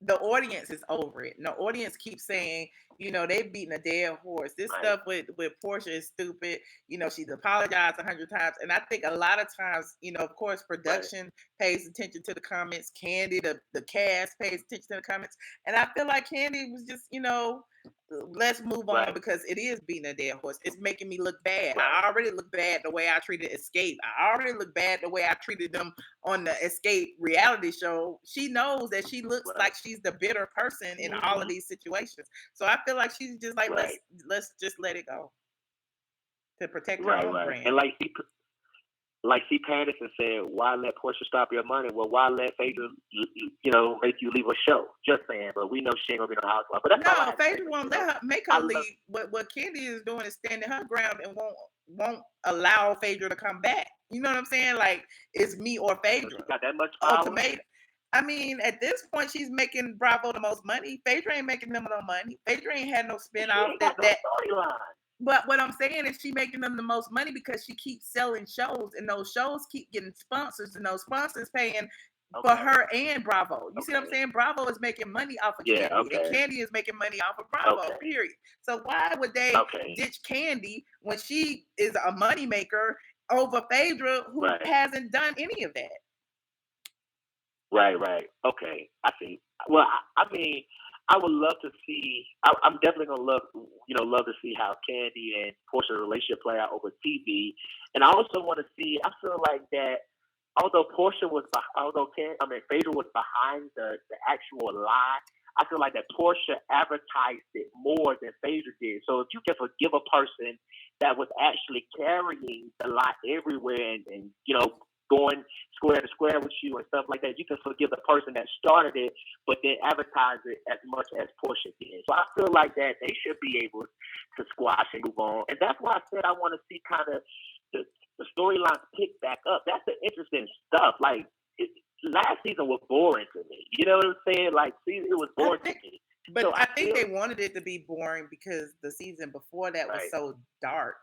the audience is over it. And the audience keeps saying, they beating a dead horse. This stuff with Porsha is stupid. She's apologized 100 times. And I think a lot of times, of course, production pays attention to the comments. Kandi, the cast pays attention to the comments. And I feel like Kandi was just, let's move on, because it is beating a dead horse. It's making me look bad. I already look bad the way I treated Escape. I already look bad the way I treated them on the Escape reality show. She knows that she looks like she's the bitter person in all of these situations. So I feel like she's just like, let's just let it go to protect her own brand. And like C. Patterson said, why let Porsha stop your money? Well, why let Phaedra, make you leave a show? Just saying, but we know she ain't gonna be no housewife. But no, Phaedra won't let her make her leave. What Kandi is doing is standing her ground and won't allow Phaedra to come back. You know what I'm saying? Like, it's me or Phaedra. She got that much power. I mean, at this point, she's making Bravo the most money. Phaedra ain't making them no money. Phaedra ain't had no spinoff that. Storyline. But what I'm saying is she making them the most money because she keeps selling shows, and those shows keep getting sponsors, and those sponsors paying for her and Bravo. You see what I'm saying? Bravo is making money off of Kandi, and Kandi is making money off of Bravo, period. So why would they ditch Kandi when she is a money maker over Phaedra, who hasn't done any of that? Right. Okay, I see. Well, I mean, I would love to see. I'm definitely gonna love to see how Kandi and Porsha's relationship play out over TV, and I also want to see. I feel like that although Phaedra was behind the actual lie, I feel like that Porsha advertised it more than Phaedra did. So if you can forgive a person that was actually carrying the lie everywhere and going square to square with you and stuff like that, you can forgive the person that started it, but then advertise it as much as Porsha did. So I feel like that they should be able to squash and move on. And that's why I said I want to see kind of the storylines pick back up. That's the interesting stuff. Like, last season was boring to me. You know what I'm saying? Like, it was boring to me. But so I think they wanted it to be boring because the season before that was so dark.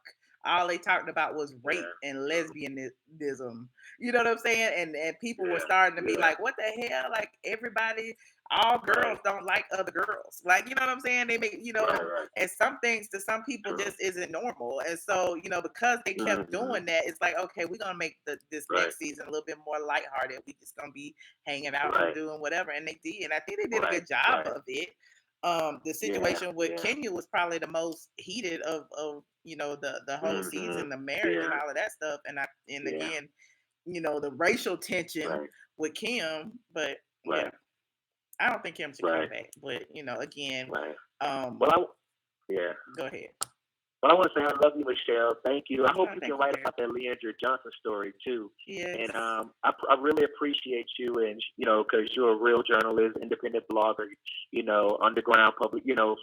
All they talked about was rape and lesbianism. You know what I'm saying? And people were starting to be like, what the hell? Like, everybody, all girls don't like other girls. Like, you know what I'm saying? They make, and some things to some people just isn't normal. And so, because they kept doing that, it's like, okay, we're going to make this next season a little bit more lighthearted. We just going to be hanging out and doing whatever. And they did. And I think they did a good job of it. The situation with Kenya was probably the most heated of the whole season, the marriage and all of that stuff, and again, the racial tension with Kim, but I don't think Kim should come back. But again, go ahead. But I want to say I love you, Michelle. Thank you. I hope you can write about that Leandra Johnson story too. Yes. And I really appreciate you, and because you're a real journalist, independent blogger, underground public, the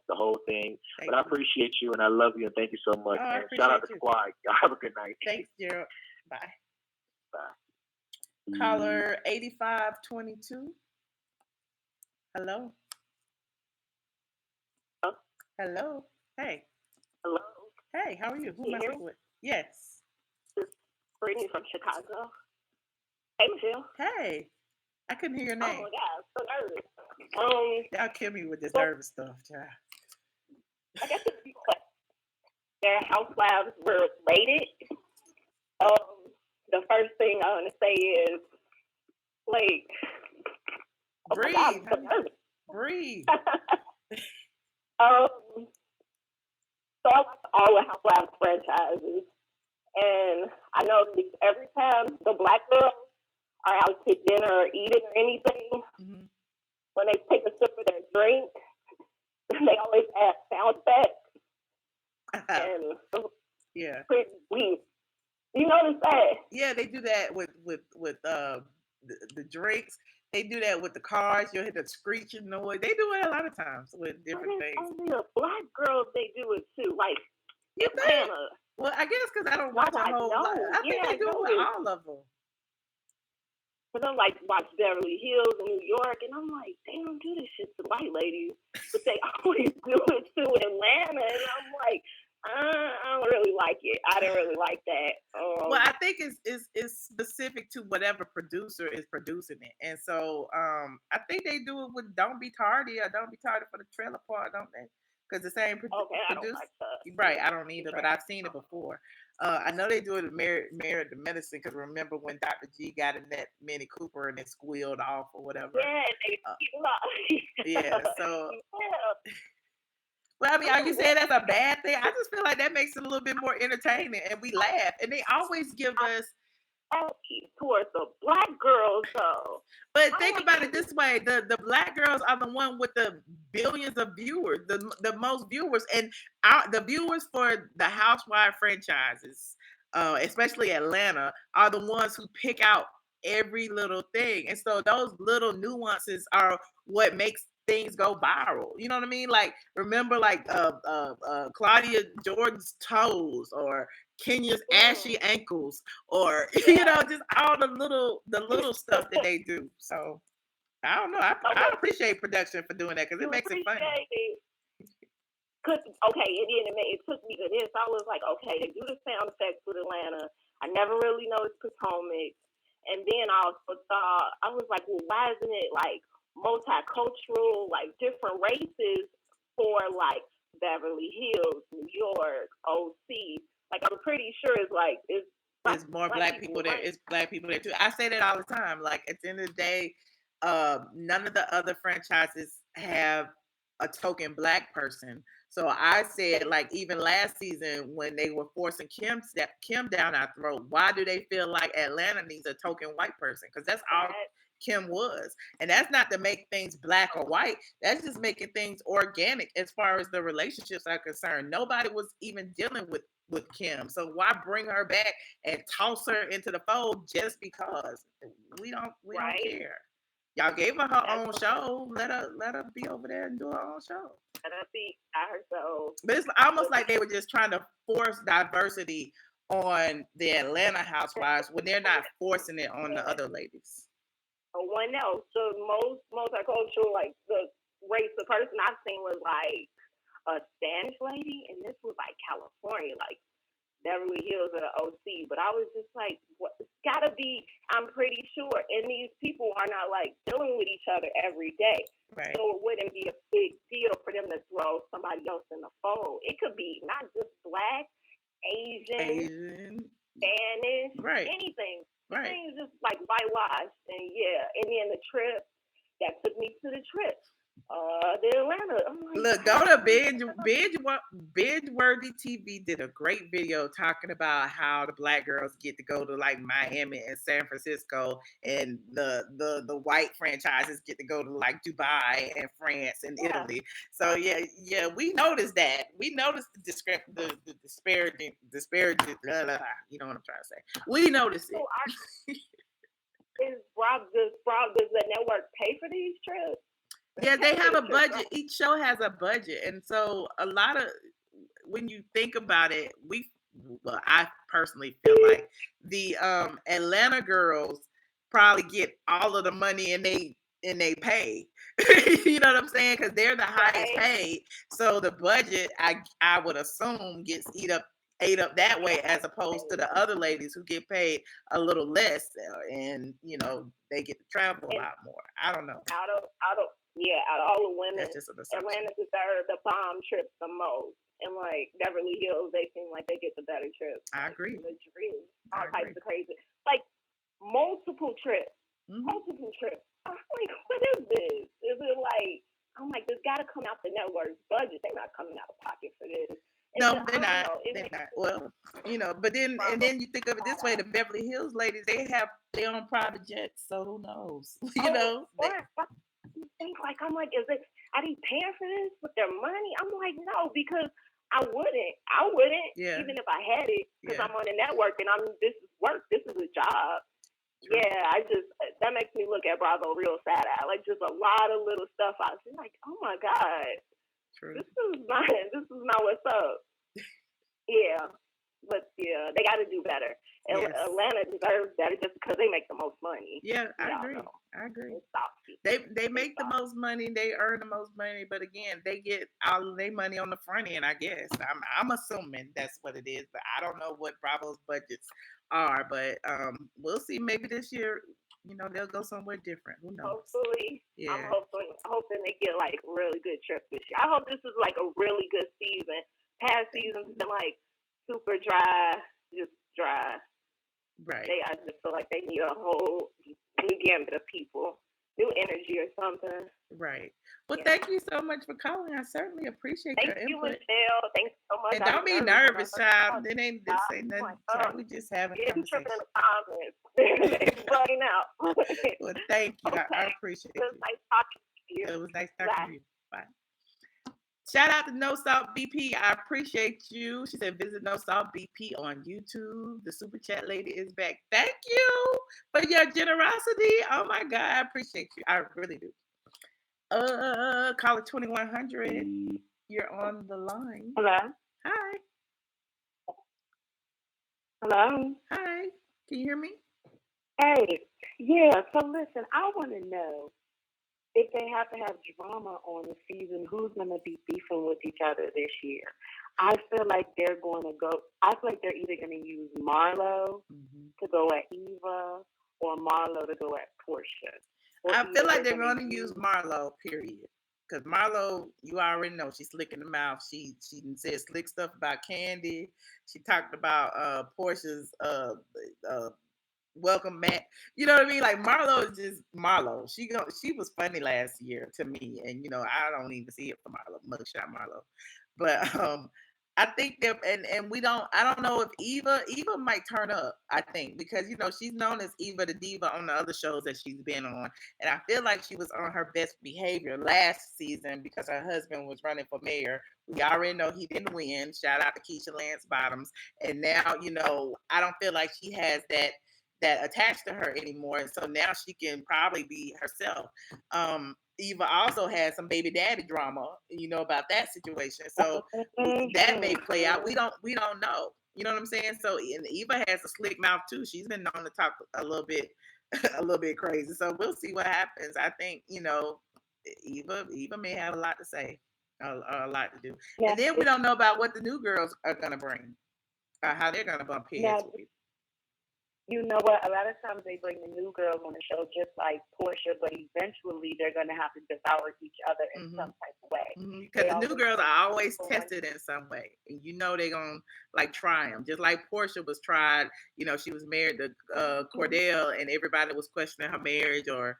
whole thing. But I appreciate you, and I love you, and thank you so much. And shout out to Squad. Y'all have a good night. Thanks, Gerald. Bye. Bye. Caller 8522. Hello. Hello. Hey. Hello. Hey, how are you? Who am I speaking with? Yes. It's Brittany from Chicago. Hey, Michelle. Hey. I couldn't hear your name. Oh my God, so nervous. Y'all kill me with this nervous stuff, child. I guess it's because their housewives were rated. The first thing I want to say is, like, breathe. Oh my God, breathe. So I watch all the Housewives franchises, and I know every time the Black girls are out to dinner or eating or anything, when they take a sip of their drink, they always add sound effects. And pretty weird. You notice that? Yeah, they do that with the drinks. They do that with the cars. You'll hear the screeching noise. They do it a lot of times with different things. Only the Black girls, they do it too. Like, you think? Well, I guess because I don't watch a whole lot. I think they do it with all of them. Because I'm like, watch Beverly Hills in New York, and I'm like, they don't do this shit to white ladies, but they always do it to Atlanta, and I'm like, I don't really like it. I didn't really like that. Well, I think it's specific to whatever producer is producing it, and so I think they do it with "Don't Be Tardy" or "Don't Be Tardy for the Trailer Park," don't they? Because the same producer. I don't like that. Right, I don't either, but I've seen it before. I know they do it with Married to Medicine, because remember when Dr. G got in that Mini Cooper and it squealed off or whatever? Yeah, yeah, so. Well, I mean, are you saying that's a bad thing? I just feel like that makes it a little bit more entertaining, and we laugh. And they always give us towards the Black girls, though. But think about it this way: the Black girls are the one with the billions of viewers, the most viewers, and the viewers for the Housewives franchises, especially Atlanta, are the ones who pick out every little thing, and so those little nuances are what makes things go viral. You know what I mean? Like, remember, like Claudia Jordan's toes, or Kenya's ashy ankles, or just all the little stuff that they do. So I don't know. I appreciate production for doing that because it makes it funny. Cause okay, it took me to this. I was like, okay, they do the sound effects with Atlanta. I never really noticed Potomac, and then I also thought I was like, well, why isn't it like multicultural, like different races for like Beverly Hills, New York, OC? Like I'm pretty sure it's like it's more black people there. It's black people there too. I say that all the time. Like at the end of the day, none of the other franchises have a token black person. So I said, like, even last season when they were forcing Kim down our throat, why do they feel like Atlanta needs a token white person? Because that's all Kim was. And that's not to make things black or white. That's just making things organic as far as the relationships are concerned. Nobody was even dealing with Kim. So why bring her back and toss her into the fold just because? We don't care. Y'all gave her own show. Let her be over there and do her own show. And I see herself. But it's almost like they were just trying to force diversity on the Atlanta housewives when they're not forcing it on the other ladies. One else. So most multicultural, like the race, the person I've seen was like a Spanish lady, and this was like California, like Beverly Hills or the OC, but I was just like, what? It's gotta be, I'm pretty sure. And these people are not like dealing with each other every day. Right. So it wouldn't be a big deal for them to throw somebody else in the fold. It could be not just black, Asian. Spanish, right. Anything. Right. Things just like whitewashed. And and then the trip, that took me to the trip. The Atlanta. Look, go to Binge Worthy TV did a great video talking about how the black girls get to go to like Miami and San Francisco, and the white franchises get to go to like Dubai and France and Italy. So yeah, we noticed that. We noticed the disparaging. You know what I'm trying to say. We noticed it. Does the network pay for these trips? Yeah, they have a budget. Each show has a budget. And so a lot of, when you think about it, I personally feel like the Atlanta girls probably get all of the money and they pay. You know what I'm saying? Because they're the highest paid. So the budget, I would assume, gets ate up that way, as opposed to the other ladies who get paid a little less, and they get to travel a lot more. I don't know. Out of all the women, Atlanta deserves the bomb trips the most. And like Beverly Hills, they seem like they get the better trips. I agree. All types of crazy. Like multiple trips. Multiple trips. I'm like, what is this? Is it like, I'm like, this got to come out the network's budget. They're not coming out of pocket for this. No, they're not. They're not. Well, but then and then you think of it this way: the Beverly Hills ladies, they have their own private jets, so who knows? I'm like, are they paying for this with their money? I'm like, no, because I wouldn't, even if I had it, because I'm on the network and this is work, this is a job. True. Yeah, that makes me look at Bravo real sad eye. Like just a lot of little stuff. I was like, oh my God. True. This is not what's up. But they got to do better. Yes. Atlanta deserves better just because they make the most money. Yeah, I agree. They make the most money. They earn the most money. But again, they get all of their money on the front end, I guess. I'm assuming that's what it is. But I don't know what Bravo's budgets are. But we'll see. Maybe this year, they'll go somewhere different. Who knows? Hopefully. Yeah. I'm hoping they get like really good trips this year. I hope this is like a really good season. Past seasons have been like super dry, just dry. Right. I just feel like they need a whole new gambit of people, new energy or something. Right. Well, thank you so much for calling. I certainly appreciate your input. Thank you, Michelle. Thanks so much. And don't be nervous, child. It ain't this ain't nothing. We just having a conversation. In the comments. It's bugging out. Well, thank you. Okay. I appreciate it. It was nice talking to you. It was nice talking to you. Bye. Shout out to No Salt BP. I appreciate you. She said, visit No Salt BP on YouTube. The super chat lady is back. Thank you for your generosity. Oh my God, I appreciate you. I really do. Caller 2100. You're on the line. Hello. Hi. Hello. Hi. Can you hear me? Hey. Yeah. So listen, I want to know, if they have to have drama on the season, who's going to be beefing with each other this year? I feel like they're going to go. I feel like they're either going to use Marlo to go at Eva or Marlo to go at Porsha. I feel like they're going to use Marlo, period. Because Marlo, you already know, she's slick in the mouth. She said slick stuff about Kandi. She talked about Portia's welcome mat. You know what I mean? Like Marlo is just Marlo. She was funny last year to me, and I don't even see it for Marlo, mugshot Marlo. But I think that, and I don't know if Eva might turn up. I think because she's known as Eva the Diva on the other shows that she's been on, and I feel like she was on her best behavior last season because her husband was running for mayor. We already know he didn't win. Shout out to Keisha Lance Bottoms, and now I don't feel like she has that attached to her anymore, and so now she can probably be herself. Eva also had some baby daddy drama, about that situation. So that may play out. We don't know. You know what I'm saying? So and Eva has a slick mouth too. She's been known to talk a little bit crazy. So we'll see what happens. I think Eva may have a lot to say, a lot to do. Yeah. And then we don't know about what the new girls are gonna bring, how they're gonna bump heads with people. You know what? A lot of times they bring the new girls on the show just like Porsha, but eventually they're going to have to devour each other in some type of way. Because the new girls are always tested in some way. And they're going to try them. Just like Porsha was tried. She was married to Cordell and everybody was questioning her marriage or,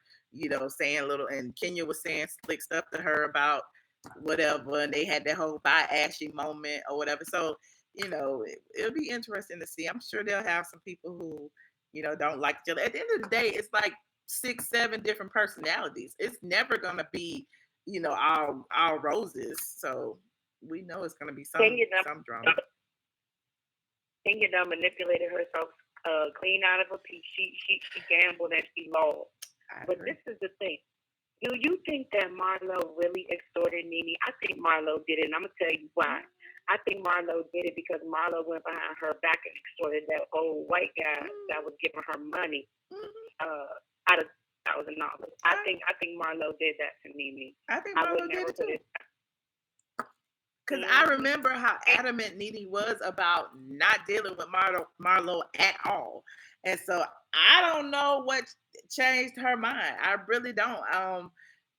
saying a little. And Kenya was saying slick stuff to her about whatever. And they had that whole bye Ashley moment or whatever. So, it'll be interesting to see. I'm sure they'll have some people who, don't like each other. At the end of the day, it's like 6-7 different personalities. It's never gonna be, all roses. So we know it's gonna be some drama. Kenya done manipulated herself clean out of a piece. She gambled and she lost. But this is the thing. Do you think that Marlo really extorted Nene? I think Marlo did it, and I'm gonna tell you why. I think Marlo did it because Marlo went behind her back and extorted that old white guy that was giving her money out of $1,000. I think Marlo did that to Nene. I think Marlo did it too. Because I remember how adamant Nene was about not dealing with Marlo at all. And so I don't know what changed her mind. I really don't.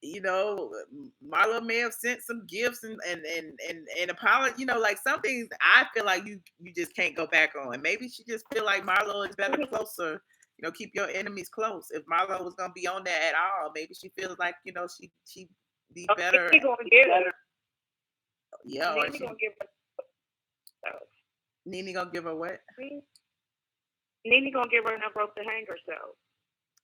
Marlo may have sent some gifts and apology. Like some things I feel like you just can't go back on. Maybe she just feel like Marlo is better closer. Keep your enemies close. If Marlo was gonna be on that at all, maybe she feels like she be better. She gonna get her. Yeah. Nene gonna give her. Nene gonna give her what? Nene gonna give her enough rope to hang herself.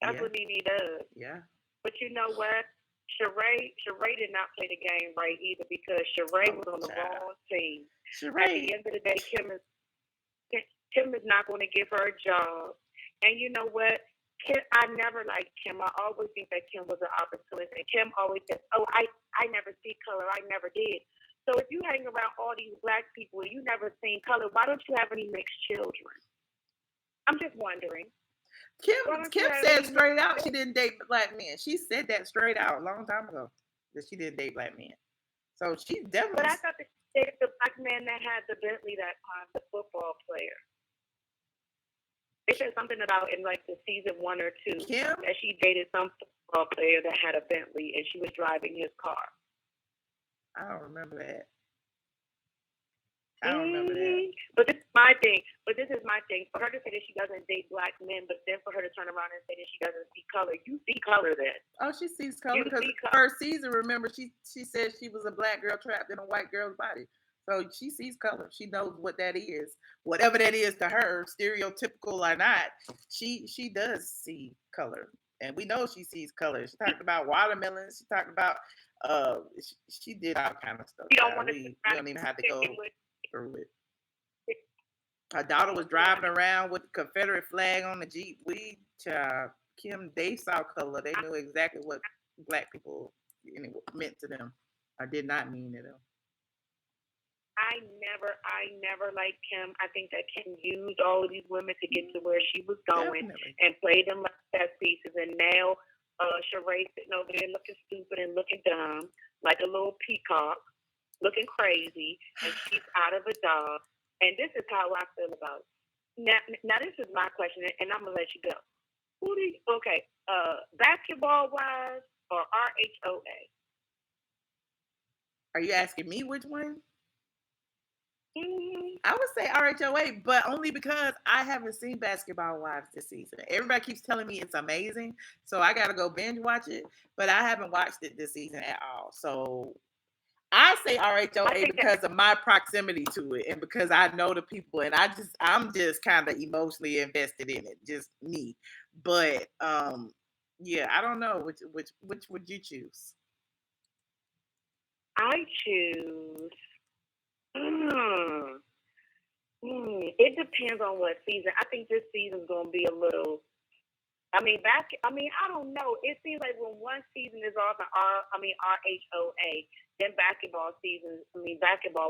That's what Nene does. Yeah. But you know what? Sheree did not play the game right either because Sheree was on the wrong team. At the end of the day, Kim is not going to give her a job. And you know what? I never liked Kim. I always think that Kim was an opportunist. And Kim always says, I never see color. I never did. So if you hang around all these black people and you never seen color, why don't you have any mixed children? I'm just wondering. Kim said straight out she didn't date black men. She said that straight out a long time ago that she didn't date black men. So she definitely. But I thought that she dated the black man that had the Bentley that time, the football player. They said something about in like the season 1 or 2 that she dated some football player that had a Bentley and she was driving his car. I don't remember that. I don't remember that. But this is my thing. For her to say that she doesn't date black men, but then for her to turn around and say that she doesn't see color, you see color then. Oh, she sees color because first season, remember, she said she was a black girl trapped in a white girl's body. So she sees color. She knows what that is. Whatever that is to her, stereotypical or not, she does see color. And we know she sees color. She talked about watermelons. She talked about she did all kind of stuff. We don't even have to go through it. Her daughter was driving around with the Confederate flag on the Jeep. Kim, they saw color. They knew exactly what black people meant to them or did not mean to them. I never liked Kim. I think that Kim used all of these women to get to where she was going and played them like chess pieces. And now Sheree sitting over there looking stupid and looking dumb, like a little peacock, looking crazy, and she's out of a job. And this is how I feel about it. Now this is my question, and I'm gonna let you go. Basketball wise or RHOA? Are you asking me which one? Mm-hmm. I would say RHOA, but only because I haven't seen Basketball Wives this season. Everybody keeps telling me it's amazing, so I gotta go binge watch it. But I haven't watched it this season at all. So I say RHOA because of my proximity to it, and because I know the people, and I'm just kind of emotionally invested in it, just me. But yeah, I don't know which would you choose? I choose. It depends on what season. I think this season's gonna be a little. I don't know. It seems like when one season is off and RHOA, then basketball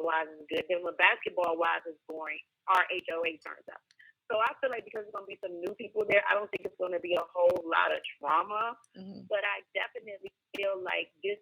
wise is good. Then when basketball wise is boring, RHOA turns up. So I feel like because there's gonna be some new people there, I don't think it's gonna be a whole lot of drama. Mm-hmm. But I definitely feel like this,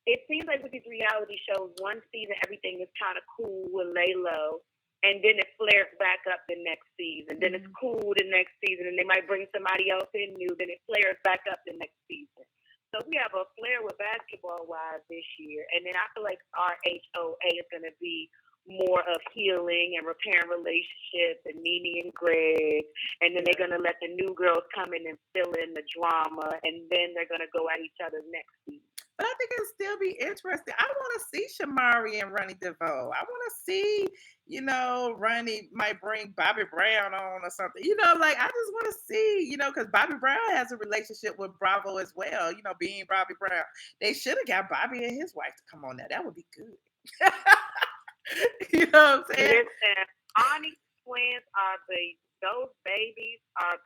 it seems like with these reality shows, one season everything is kind of cool with lay low, and then it flares back up the next season. Then it's cool the next season, and they might bring somebody else in new. Then it flares back up the next season. So we have a flare with basketball wise this year, and then I feel like RHOA is going to be more of healing and repairing relationships and Nene and Greg, and then they're going to let the new girls come in and fill in the drama, and then they're going to go at each other next season. But I think it'll still be interesting. I want to see Shamari and Ronnie Devoe. I want to see, Ronnie might bring Bobby Brown on or something. I just want to see, because Bobby Brown has a relationship with Bravo as well, being Bobby Brown. They should have got Bobby and his wife to come on there. That would be good. You know what I'm saying? Listen, Ani twins those babies are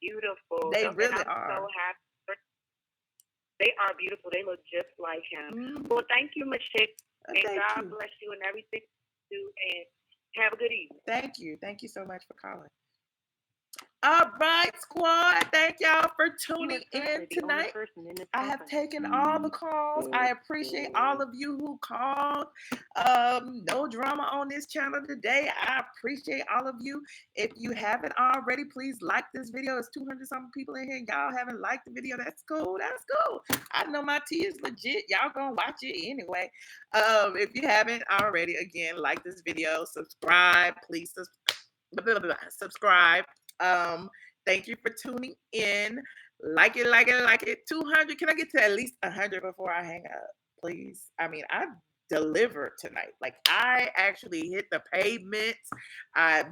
beautiful. They really are. So happy. They are beautiful. They look just like him. Mm-hmm. Well, thank you, Michelle. And God bless you and everything you do. And have a good evening. Thank you. Thank you so much for calling. All right, squad. Thank y'all for tuning in tonight. I have taken all the calls. I appreciate all of you who called. No drama on this channel today. I appreciate all of you. If you haven't already, please like this video. It's 200-something people in here. Y'all haven't liked the video. That's cool. That's cool. I know my tea is legit. Y'all gonna watch it anyway. If you haven't already, again, like this video. Subscribe. Please subscribe. Thank you for tuning in. Like it. 200. Can I get to at least 100 before I hang up, please? I delivered tonight. I actually hit the pavement. I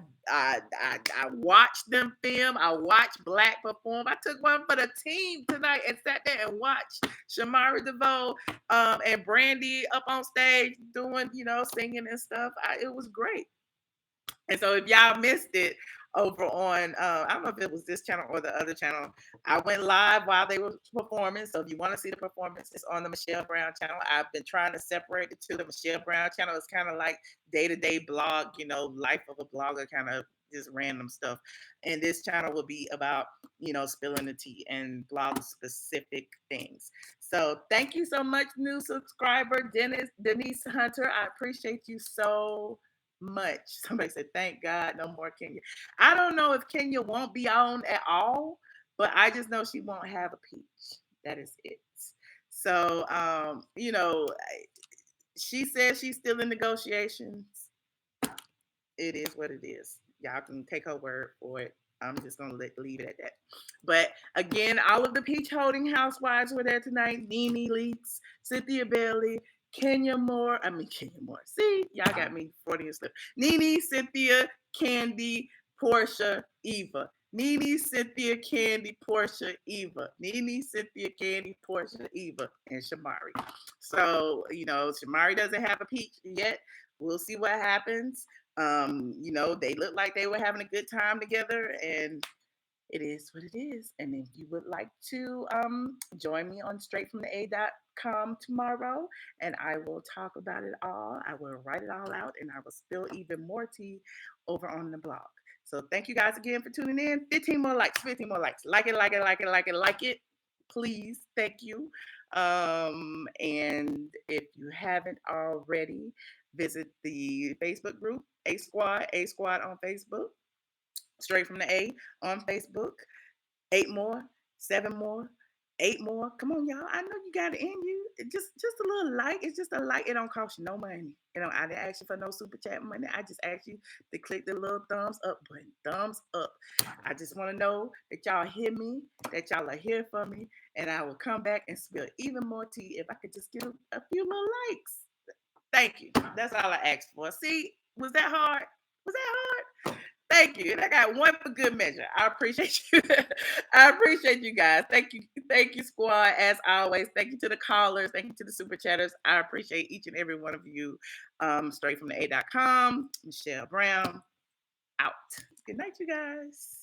watched them film. I watched Blaque perform. I took one for the team tonight and sat there and watched Shamari Devoe and Brandy up on stage doing, singing and stuff. It was great. And so if y'all missed it over on, I don't know if it was this channel or the other channel, I went live while they were performing. So if you want to see the performance, it's on the Michelle Brown channel. I've been trying to separate it to the Michelle Brown channel. It's kind of like day-to-day blog, life of a blogger, kind of just random stuff. And this channel will be about, spilling the tea and blog specific things. So thank you so much, new subscriber, Denise Hunter. I appreciate you so much. Somebody said, thank God, no more Kenya. I don't know if Kenya won't be on at all, but I just know she won't have a peach. That is it. So, she says she's still in negotiations. It is what it is. Y'all can take her word for it. I'm just going to leave it at that. But again, all of the Peach Holding housewives were there tonight. Nene Leakes, Cynthia Bailey, Kenya Moore. See, y'all got me 40 and slip. Nene, Cynthia, Kandi, Porsha, Eva. Nene, Cynthia, Kandi, Porsha, Eva. Nene, Cynthia, Kandi, Porsha, Eva, and Shamari. So, Shamari doesn't have a peach yet. We'll see what happens. They look like they were having a good time together, and it is what it is. And if you would like to join me on straightfromtheA.com tomorrow, and I will talk about it all. I will write it all out, and I will spill even more tea over on the blog. So thank you guys again for tuning in. 15 more likes. Like it. please. Thank you. And if you haven't already, visit the Facebook group, A Squad on Facebook, Straight from the A on Facebook. 8 more, 7 more, 8 more. Come on, y'all. I know you got it in you. Just a little like. It's just a like. It don't cost you no money. I didn't ask you for no super chat money. I just asked you to click the little thumbs up button. Thumbs up. I just want to know that y'all hear me, that y'all are here for me, and I will come back and spill even more tea if I could just get a few little likes. Thank you. That's all I asked for. See, was that hard? Was that hard? Thank you. And I got one for good measure. I appreciate you. I appreciate you guys. Thank you. Thank you, squad, as always. Thank you to the callers. Thank you to the super chatters. I appreciate each and every one of you. Straight from the A.com. Michelle Brown, out. Good night, you guys.